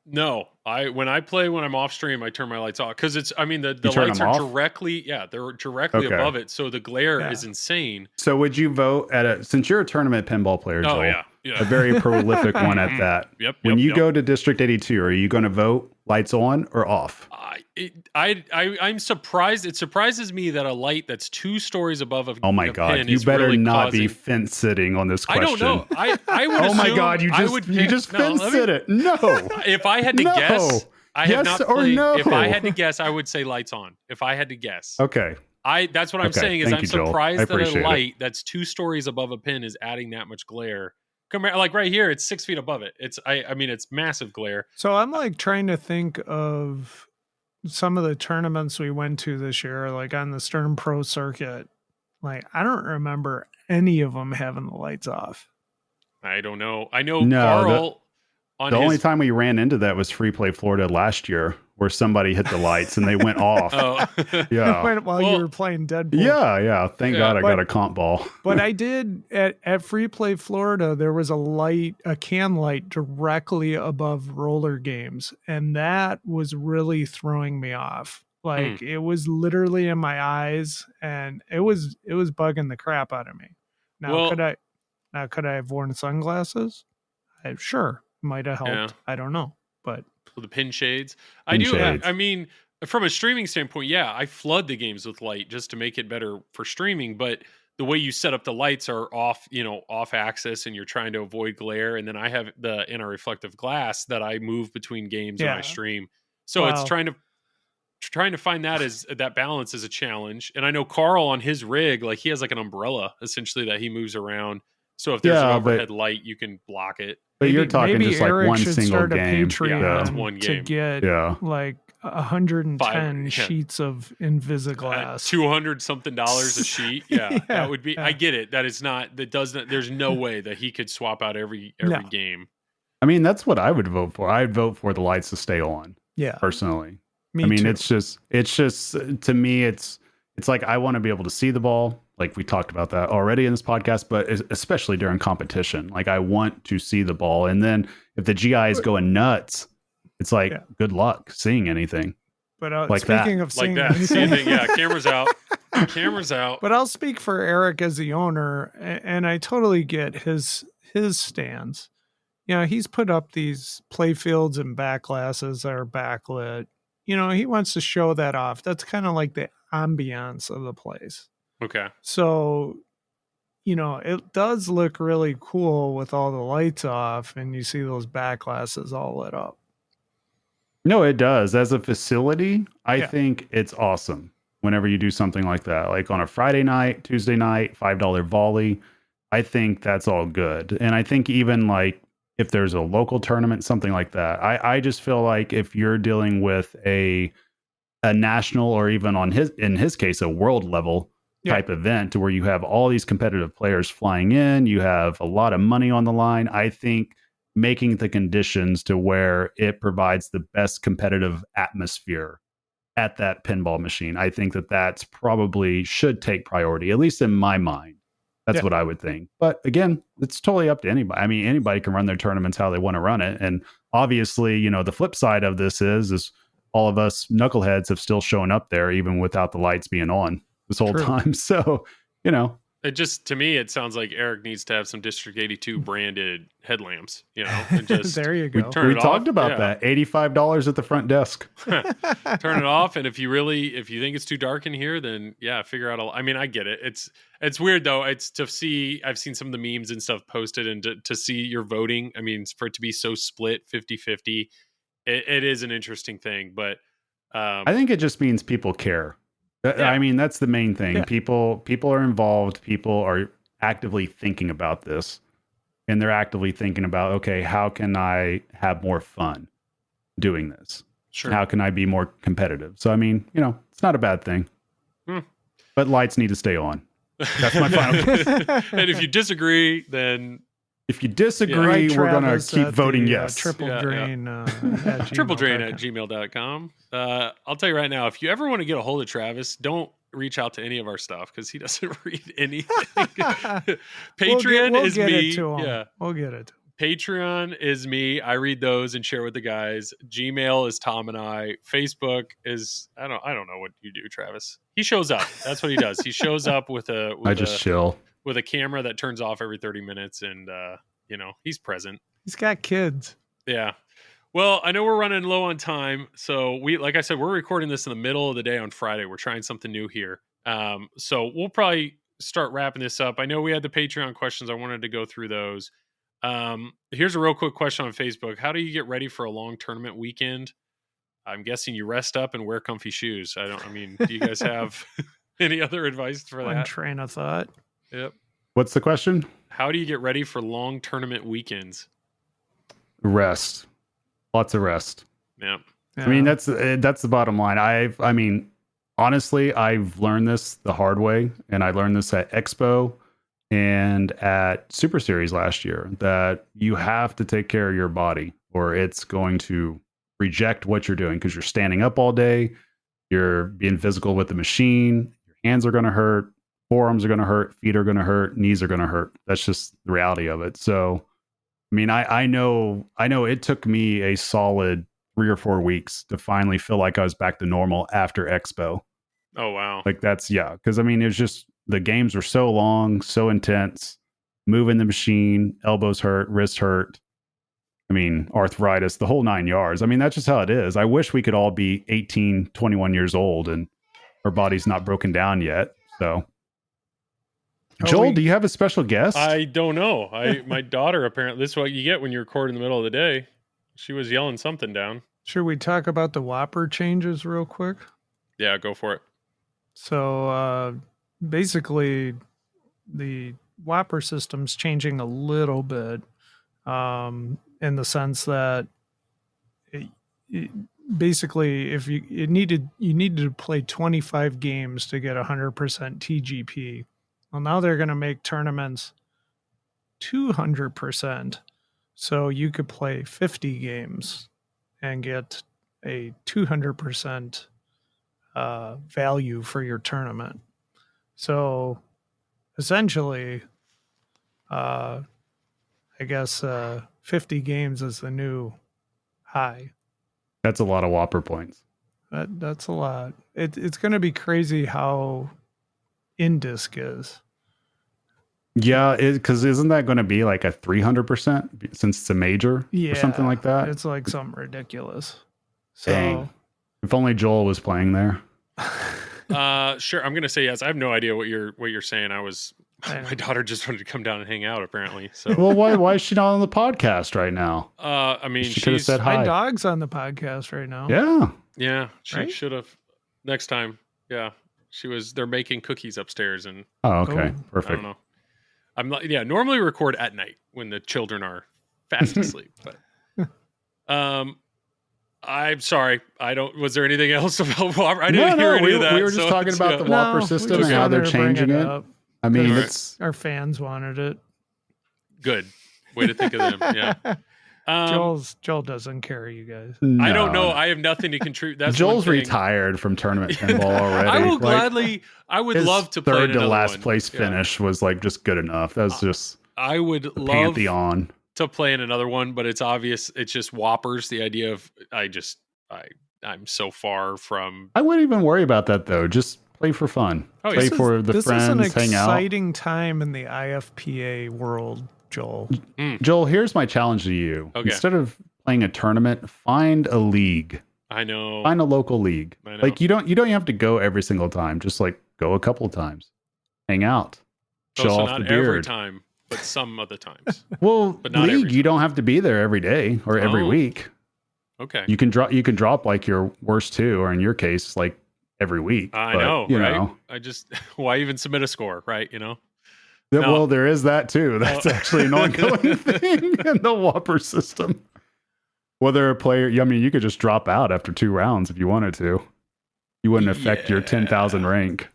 no, when I'm off stream, I turn my lights off because it's, I mean, the turn lights them are off? directly, they're directly Okay. above it. So the glare Yeah. is insane. So would you vote since you're a tournament pinball player, Joel? Oh yeah. A Yeah. very prolific one at that. Yep. When you yep. go to District 82, are you going to vote lights on or off? I'm surprised. It surprises me that a light that's 2 stories above a Oh my a God! pin You is better really not be causing- fence sitting on this I question. don't know. I would. Oh my assume God! You I would pick, just no, fence sit it. No. If I had to No. guess, I have Yes not or played. no? If I had to guess, I would say lights on. If I had to guess, Okay. That's what I'm Okay, saying is thank I'm you, Joel. I surprised that appreciate a it. light that's 2 stories above a pin is adding that much glare. Like right here, it's 6 feet above it. I mean, it's massive glare. So I'm like trying to think of some of the tournaments we went to this year, like on the Stern Pro circuit. Like, I don't remember any of them having the lights off. I don't know. I know No, Carl on The his. only time we ran into that was Free Play Florida last year, where somebody hit the lights and they went off. Oh. Yeah. While Well, you were playing Deadpool. Yeah. Thank Yeah, God I but- got a comp ball. But I did at Free Play Florida, there was a can light directly above roller games, and that was really throwing me off. Like it was literally in my eyes, and it was bugging the crap out of me. Now Well- could I have worn sunglasses? Sure, might have helped. Yeah. I don't know, but The pin shades. Pin I do. shades. I mean, from a streaming standpoint, yeah, I flood the games with light just to make it better for streaming. But the way you set up the lights are off, off axis, and you're trying to avoid glare. And then I have the anti-reflective glass that I move between games when I Yeah. stream. So it's Wow. trying to find that balance is a challenge. And I know Carl on his rig, like he has like an umbrella essentially that he moves around. So if there's Yeah, an but- overhead light, you can block it. But you're talking maybe just like Eric one should single start game. a Patreon Yeah, it's one to game. get Yeah. like 110 Five, yeah. sheets of Invisiglass. $200 something a sheet. Yeah, Yeah, that would be. yeah. I get it. That is not. That doesn't. There's no way that he could swap out every No. game. I mean, that's what I would vote for. I'd vote for the lights to stay on, Yeah, personally. me I mean, too. it's just to me, it's like I want to be able to see the ball. Like we talked about that already in this podcast, but especially during competition, like I want to see the ball. And then if the GI is going nuts, it's like, Yeah. good luck seeing anything. But like that. speaking of Like seeing that. See anything, anything? Yeah, cameras out. Cameras out. but I'll speak for Eric as the owner, and I totally get his stance. He's put up these play fields and back glasses that are backlit. He wants to show that off. That's kind of like the ambiance of the place. Okay. So, it does look really cool with all the lights off, and you see those back glasses all lit up. No, it does. As a facility, I Yeah. think it's awesome whenever you do something like that. Like on a Friday night, Tuesday night, $5 volley. I think that's all good. And I think even like if there's a local tournament, something like that, I just feel like if you're dealing with a national or even in his case, a world level type event to where you have all these competitive players flying in, you have a lot of money on the line. I think making the conditions to where it provides the best competitive atmosphere at that pinball machine, I think that's probably should take priority, at least in my mind. That's Yeah. what I would think. But again, it's totally up to anybody. I mean, anybody can run their tournaments how they want to run it. And obviously, the flip side of this is all of us knuckleheads have still shown up there even without the lights being on this whole True. time. So, It just, to me, it sounds like Eric needs to have some District 82 branded headlamps, and just There you go. turn We it talked off. about Yeah. that. $85 at the front desk. Turn it off, and if you think it's too dark in here, then figure out. I get it. It's weird though. It's to see. I've seen some of the memes and stuff posted, and to see your voting. I mean, for it to be so split 50-50, it is an interesting thing. But I think it just means people care. Yeah. I mean, that's the main thing. Yeah. People are involved. People are actively thinking about this, and they're actively thinking about, okay, how can I have more fun doing this? sure, How can I be more competitive? So, I mean, it's not a bad thing. But lights need to stay on. That's my final. And if you disagree, then If you disagree, Write we're going to Travis keep at voting the, yes. Triple Yeah, drain. triple drain at gmail.com. gmail.com. I'll tell you right now, if you ever want to get a hold of Travis, don't reach out to any of our stuff because he doesn't read anything. Patreon we'll is get me. It to him. Yeah. We'll get it. Patreon is me. I read those and share with the guys. Gmail is Tom and I. Facebook is I don't know what you do, Travis. He shows up. That's what he does. He shows up with I just chill. a camera that turns off every 30 minutes and he's present. He's got kids. Yeah. Well, I know we're running low on time. So like I said, we're recording this in the middle of the day on Friday. We're trying something new here. So we'll probably start wrapping this up. I know we had the Patreon questions. I wanted to go through those. Here's a real quick question on Facebook. How do you get ready for a long tournament weekend? I'm guessing you rest up and wear comfy shoes. Do you guys have any other advice for One that? train of thought. Yep. What's the question? How do you get ready for long tournament weekends? Rest. Lots of rest. Yeah. I mean, that's the bottom line. Honestly, I've learned this the hard way, and I learned this at Expo and at Super Series last year, that you have to take care of your body or it's going to reject what you're doing because you're standing up all day, you're being physical with the machine, your hands are going to hurt, forearms are going to hurt, feet are going to hurt, knees are going to hurt. That's just the reality of it. So, I mean, I know it took me a solid 3 or 4 weeks to finally feel like I was back to normal after Expo. Oh, wow. Like because it was just, the games were so long, so intense, moving the machine, elbows hurt, wrists hurt. I mean, arthritis, the whole 9 yards. I mean, that's just how it is. I wish we could all be 18, 21 years old and our body's not broken down yet. So, Joel, do you have a special guest? I don't know. My daughter, apparently, this is what you get when you record in the middle of the day. She was yelling something down. Should we talk about the Whopper changes real quick? Yeah, go for it. So basically, the Whopper system's changing a little bit in the sense that basically, if you needed to play 25 games to get 100% TGP. Well, now they're going to make tournaments 200%, so you could play 50 games and get a 200% value for your tournament. So essentially, I guess 50 games is the new high. That's a lot of Whopper points. That's a lot. It's going to be crazy how in-disc is. Yeah, because isn't that going to be like a 300% since it's a major or something like that? It's like something ridiculous. So, Dang. If only Joel was playing there. Sure. I'm gonna say yes. I have no idea what you're saying. My daughter just wanted to come down and hang out, apparently. So, Well, why is she not on the podcast right now? she could have said hi. my dog's on the podcast right now. Yeah. Yeah, she Right? should have. Next time, yeah, they're making cookies upstairs, and Oh, okay. Oh. I Perfect. don't know. I'm not. Yeah, normally record at night when the children are fast asleep. But, I'm sorry. I don't. Was there anything else about Whopper? I didn't hear any of that. we were just talking about the Whopper we system just and how they're wanted to bring changing it. up. I mean, All right. it's Our fans wanted it. Good way to think of them. Yeah. Joel doesn't care, you guys. I don't no. know. I have nothing to contribute. That's Joel's one thing. ratired from tournament pinball already. I will Like, gladly. I would his love to play third to another last one. place Yeah. finish was like just good enough. That was just I would the love pantheon. to play in another one, but it's obvious. It's just Whoppers. The idea of I'm so far from. I wouldn't even worry about that though. Just Play for fun. Oh, Play for the this friends, is an hang out. exciting time in the IFPA world, Joel. Joel, here's my challenge to you. Okay. Instead of playing a tournament, find a league. I know. Find a local league. I know. Like you don't have to go every single time. Just like go a couple times. Hang out. Show so off not the beard. every time, but some other times. Well, But not every league, you don't have to be there every day or every Oh. week. Okay. You can drop like your worst two, or in your case, like every week. I But, know, you right? know. I just why even submit a score, right? You know. Yeah, No. well, there is that too. That's Oh. actually an ongoing thing in the Whopper system. Whether a player, I mean, you could just drop out after 2 rounds if you wanted to. You wouldn't affect your 10,000 rank.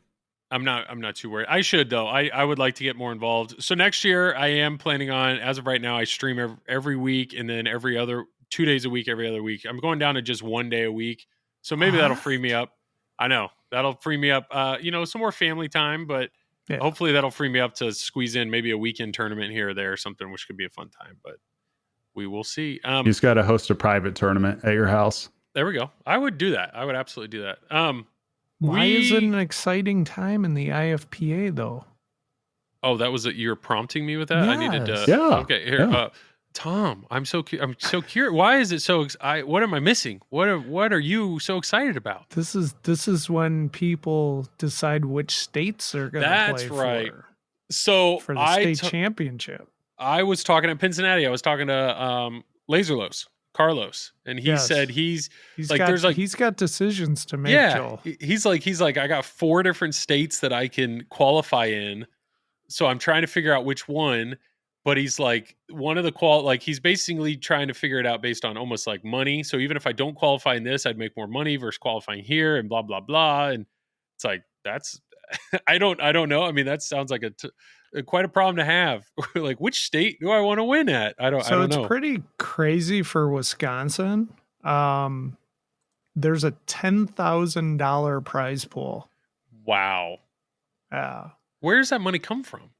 I'm not too worried. I should though. I would like to get more involved. So next year I am planning on, as of right now, I stream every week and then every other 2 days a week, every other week. I'm going down to just 1 day a week. So maybe that'll free me up. I know that'll free me up. Some more family time, but hopefully that'll free me up to squeeze in maybe a weekend tournament here or there or something, which could be a fun time, but we will see. You just got to host a private tournament at your house. There we go. I would do that. I would absolutely do that. Why is it an exciting time in the IFPA though? Oh, that was it. You're prompting me with that. Yes. I needed to. Yeah. Okay. Here, Yeah. Tom. I'm so curious. Why is it so? What am I missing? What are you so excited about? This is when people decide which states are going to play That's right. for So the state championship. I was talking at Pincinnati. I was talking to Laserlos, Carlos, and he said he's got decisions to make. yeah. Joel. He's like I got 4 different states that I can qualify in, so I'm trying to figure out which one. But he's like one of the he's basically trying to figure it out based on almost like money. So even if I don't qualify in this, I'd make more money versus qualifying here and blah, blah, blah. And it's like, that's, I don't know. I mean, that sounds like quite a problem to have. Like, which state do I want to win at? I don't know. It's pretty crazy for Wisconsin. There's a $10,000 prize pool. Wow. Yeah. Where does that money come from?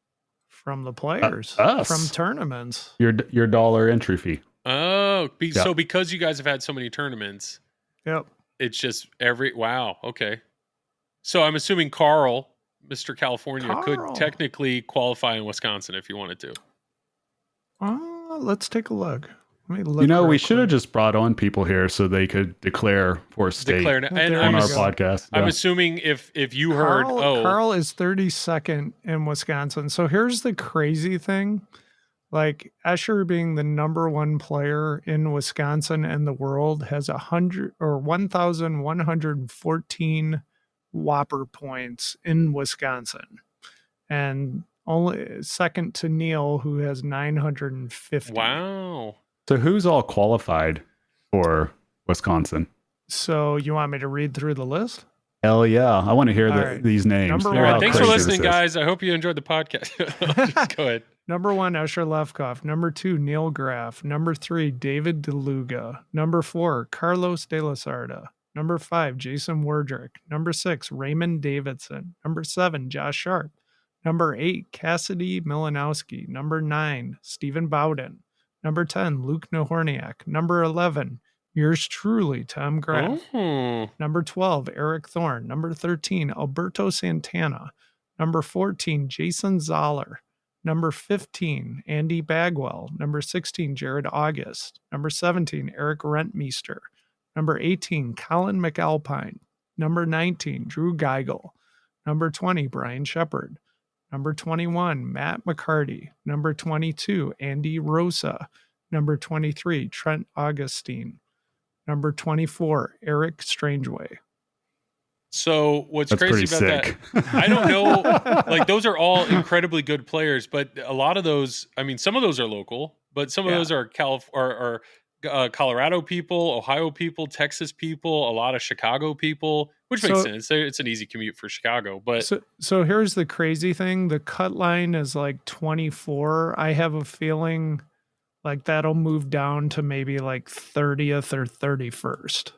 From the players, us. from tournaments. Your $1 entry fee. Oh, so because you guys have had so many tournaments, Yep. it's just wow. Okay. So I'm assuming Carl, Mr. California, could technically qualify in Wisconsin if you wanted to. Let's take a look. Let me look. We should have just brought on people here so they could declare for a state on our podcast. I'm assuming if you heard, Carl is 32nd in Wisconsin. So here's the crazy thing. Like Escher being the number 1 player in Wisconsin and the world has 1,114 Whopper points in Wisconsin. And only second to Neil, who has 950. Wow. So who's all qualified for Wisconsin? So you want me to read through the list? Hell yeah. I want to hear these names. Number All right, one. thanks for Crazy listening, this is. guys. I hope you enjoyed the podcast. Just go ahead. Number 1, Escher Lefkoff. Number 2, Neil Graf. Number 3, David DeLuga. Number 4, Carlos De La Sarda. Number 5, Jason Werdrick. Number 6, Raymond Davidson. Number 7, Josh Sharp. Number 8, Cassidy Milanowski. Number 9, Stephen Bowden. Number 10, Luke Nahorniak. Number 11, yours truly, Tom Graf. Oh. Number 12, Eric Thorne. Number 13, Alberto Santana. Number 14, Jason Zoller. Number 15, Andy Bagwell. Number 16, Jared August. Number 17, Eric Rentmeester. Number 18, Colin McAlpine. Number 19, Drew Geigel. Number 20, Brian Shepard. Number 21, Matt McCarty. Number 22, Andy Rosa. Number 23, Trent Augustine. Number 24, Eric Strangeway. So what's That's crazy about pretty that? I don't know. Like those are all incredibly good players, but a lot of those, I mean, some of those are local, but some of those are Colorado people, Ohio people, Texas people, a lot of Chicago people, which makes sense. It's an easy commute for Chicago. But so here's the crazy thing: the cut line is like 24. I have a feeling like that'll move down to maybe like 30th or 31st.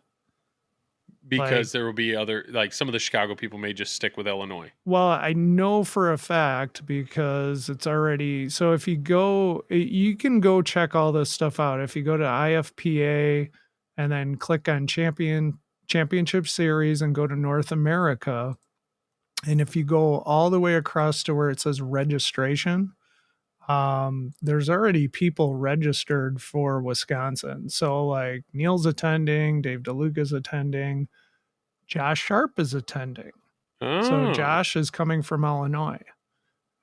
Because there will be other, like some of the Chicago people may just stick with Illinois. Well, I know for a fact because it's already, so if you go, you can go check all this stuff out. If you go to IFPA and then click on championship series and go to North America, And if you go all the way across to where it says registration, there's already people registered for Wisconsin. So like Neil's attending, Dave DeLuca's attending, Josh Sharp is attending. So Oh. Josh is coming from Illinois.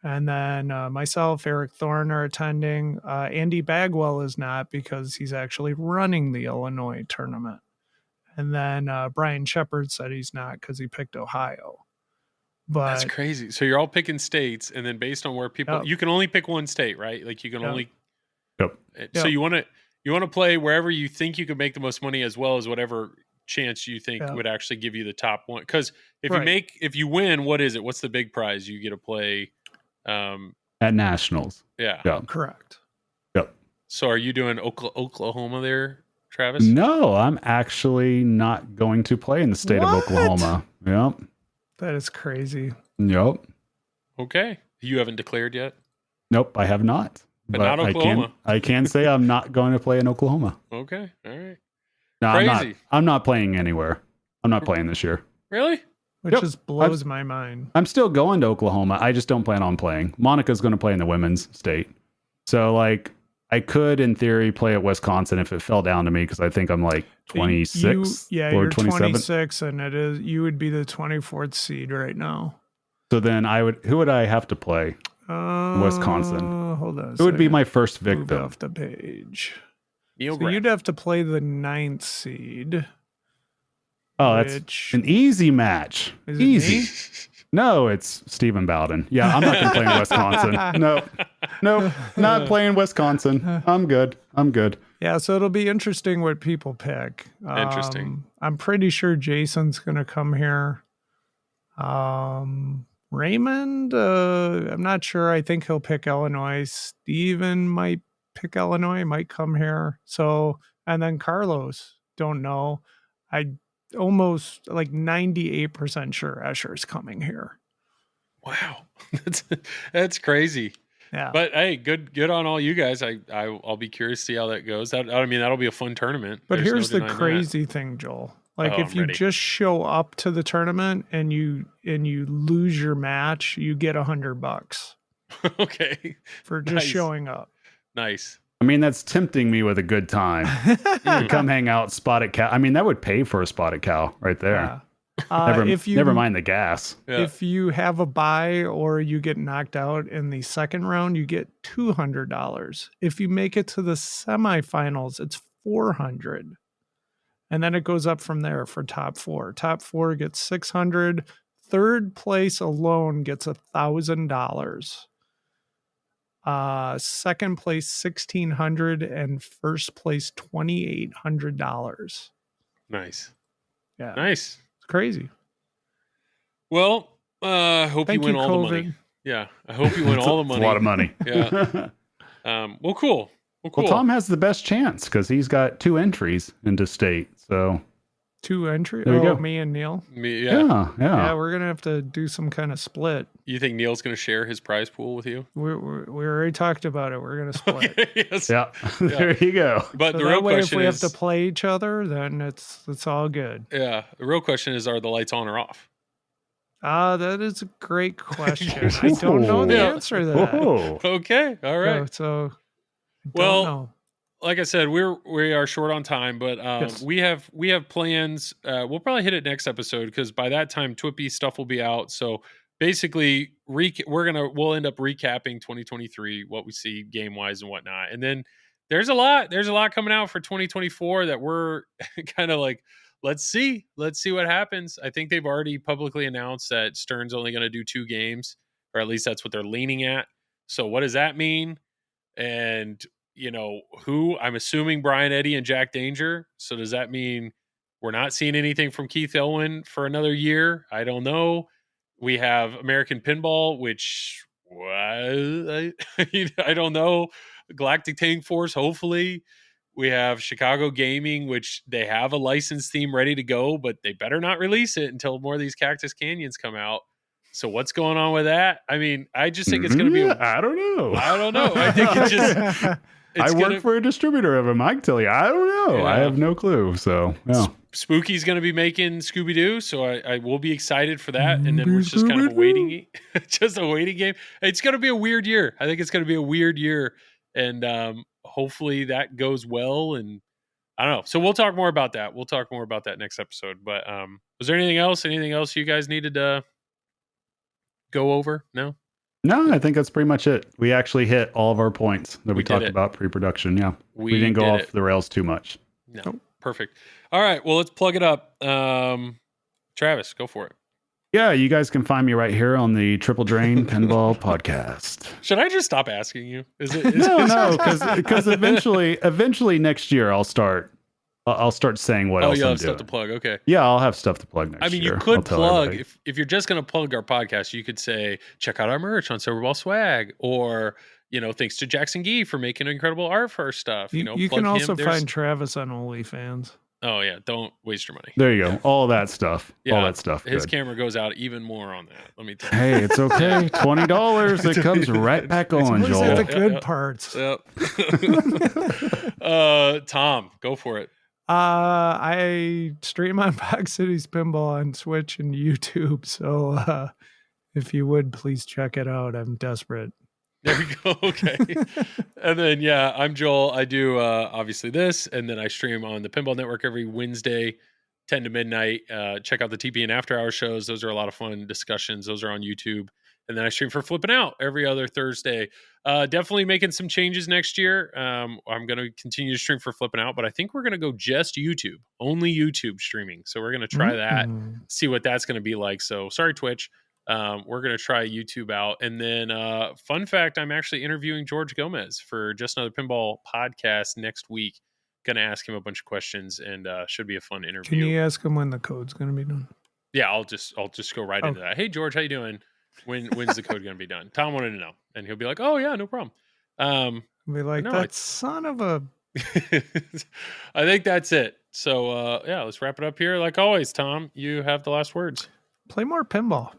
And then myself, Eric Thorne are attending. Andy Bagwell is not because he's actually running the Illinois tournament. And then Brian Shepard said he's not because he picked Ohio. But That's crazy. So you're all picking states, and then based on where people, you can only pick one state, right? Like you can only. Yep. So Yep. you want to play wherever you think you could make the most money, as well as whatever chance you think would actually give you the top one. Because if you win, what is it? What's the big prize? You get to play at nationals. Yeah. Correct. Yep. So are you doing Oklahoma there, Travis? No, I'm actually not going to play in the state of Oklahoma. Yep. That is crazy. Yep. Okay. You haven't declared yet? Nope, I have not. But not Oklahoma. I can say I'm not going to play in Oklahoma. Okay. All right. No, Crazy. I'm not playing anywhere. I'm not playing this year. Really? Which just blows my mind. I'm still going to Oklahoma. I just don't plan on playing. Monica's going to play in the women's state. So, like, I could, in theory, play at Wisconsin if it fell down to me because I think I'm like 26 or you're 27. 26, and you would be the 24th seed right now. So then who would I have to play? Wisconsin. Hold on. Who would be my first Move victim? off the page. Neil So Graf. you'd have to play the 9th seed. Oh, that's an easy match. Is it Easy. me? No, it's Stephen Bowden. Yeah, I'm not going to play in Wisconsin. No, not playing Wisconsin. I'm good. Yeah, so it'll be interesting what people pick. Interesting. I'm pretty sure Jason's going to come here. Raymond, I'm not sure. I think he'll pick Illinois. Steven might pick Illinois, might come here. So, and then Carlos, don't know. I almost like 98% sure Escher's coming here. Wow. That's crazy. Yeah. But hey, good on all you guys. I'll be curious to see how that goes. That'll be a fun tournament. But There's here's no the denying crazy thing, Joel. Like Oh, if I'm you ready. just show up to the tournament and you lose your match, you get $100 that. Okay. for just Nice. showing up. Nice. I mean, that's tempting me with a good time to come hang out, Spotted Cow. I mean, that would pay for a Spotted Cow right there. Never mind the gas. Yeah. If you have a bye or you get knocked out in the second round, you get $200. If you make it to the semifinals, it's $400. And then it goes up from there for top four. Top four gets $600. Third place alone gets $1,000. Second place $1,600 and first place $2,800. Nice. Yeah, Nice. it's crazy. Well, hope Thank you win you, all the money. COVID. Yeah. I hope you win all the money. It's a lot of money. Yeah. Well, cool. Well, cool. Well, Tom has the best chance because he's got 2 entries into state. So 2 entry. There you go. Me and Neil. Yeah. Yeah, we're gonna have to do some kind of split. You think Neil's going to share his prize pool with you? We already talked about it. We're gonna split. Yes. Yeah. There you go. But So the that real way, if question we is, have to play each other, then it's all good. yeah, the real question is, are the lights on or off? That is a great question. I don't know the Yeah. answer to that. Whoa. Okay. All right. So I don't Well, know. Like I said, we are short on time, but Yes. we have plans. We'll probably hit it next episode because by that time Twippy stuff will be out. So basically, we'll end up recapping 2023, what we see game wise and whatnot, and then there's a lot coming out for 2024 that we're kind of like, let's see what happens. I think they've already publicly announced that Stern's only going to do 2 games, or at least that's what they're leaning at. So what does that mean? And who? I'm assuming Brian Eddy and Jack Danger. So does that mean we're not seeing anything from Keith Elwin for another year? I don't know. We have American Pinball, which I don't know. Galactic Tank Force, hopefully. We have Chicago Gaming, which they have a licensed theme ready to go, but they better not release it until more of these Cactus Canyons come out. So what's going on with that? I mean, I just think it's going to be. I don't know. I think it's just. I work for a distributor of them. I can tell you, I don't know. Yeah. I have no clue. So, yeah. Spooky's going to be making Scooby Doo, so I will be excited for that. And then we're just kind of just a waiting game. It's going to be a weird year. I think it's going to be a weird year, and hopefully that goes well. And I don't know. So we'll talk more about that. We'll talk more about that next episode. But was there anything else? Anything else you guys needed to go over? No. No, I think that's pretty much it. We actually hit all of our points that we talked about pre-production. Yeah, we didn't go off the rails too much. No, perfect. All right, well, let's plug it up. Travis, go for it. Yeah, you guys can find me right here on the Triple Drain Pinball Podcast. Should I just stop asking you? No, because eventually next year I'll start saying what else you'll I'm have doing. stuff to plug. Okay. Yeah, I'll have stuff to plug next year. I mean, you could plug, if you're just going to plug our podcast, you could say, check out our merch on Silverball Swag, or, thanks to Jackson Gee for making incredible art for our stuff. You can also find Travis on OnlyFans. Oh, yeah. Don't waste your money. There you go. All that stuff. Yeah, all that stuff. His Good. camera goes out even more on that. Let me tell you. Hey, it's okay. $20. It comes right back on, Joel. The good parts. Yep. Tom, go for it. I stream on Fox Cities Pinball on Twitch and YouTube. So if you would, please check it out. I'm desperate. There we go. Okay. And then, I'm Joel. I do obviously this, and then I stream on the Pinball Network every Wednesday, 10 to midnight. Check out the TP and After Hour shows. Those are a lot of fun discussions. Those are on YouTube. And then I stream for Flipping Out every other Thursday. Definitely making some changes next year. I'm going to continue to stream for Flipping Out, but I think we're going to go just YouTube, only YouTube streaming. So we're going to try that, see what that's going to be like. So sorry, Twitch. We're going to try YouTube out. And then fun fact, I'm actually interviewing George Gomez for Just Another Pinball podcast next week. Going to ask him a bunch of questions, and should be a fun interview. Can you ask him when the code's going to be done? Yeah, I'll just go right into that. Hey, George, how you doing? When's the code going to be done? Tom wanted to know. And he'll be like, oh, yeah, no problem. Be like, that son of a... I think that's it. So, let's wrap it up here. Like always, Tom, you have the last words. Play more pinball.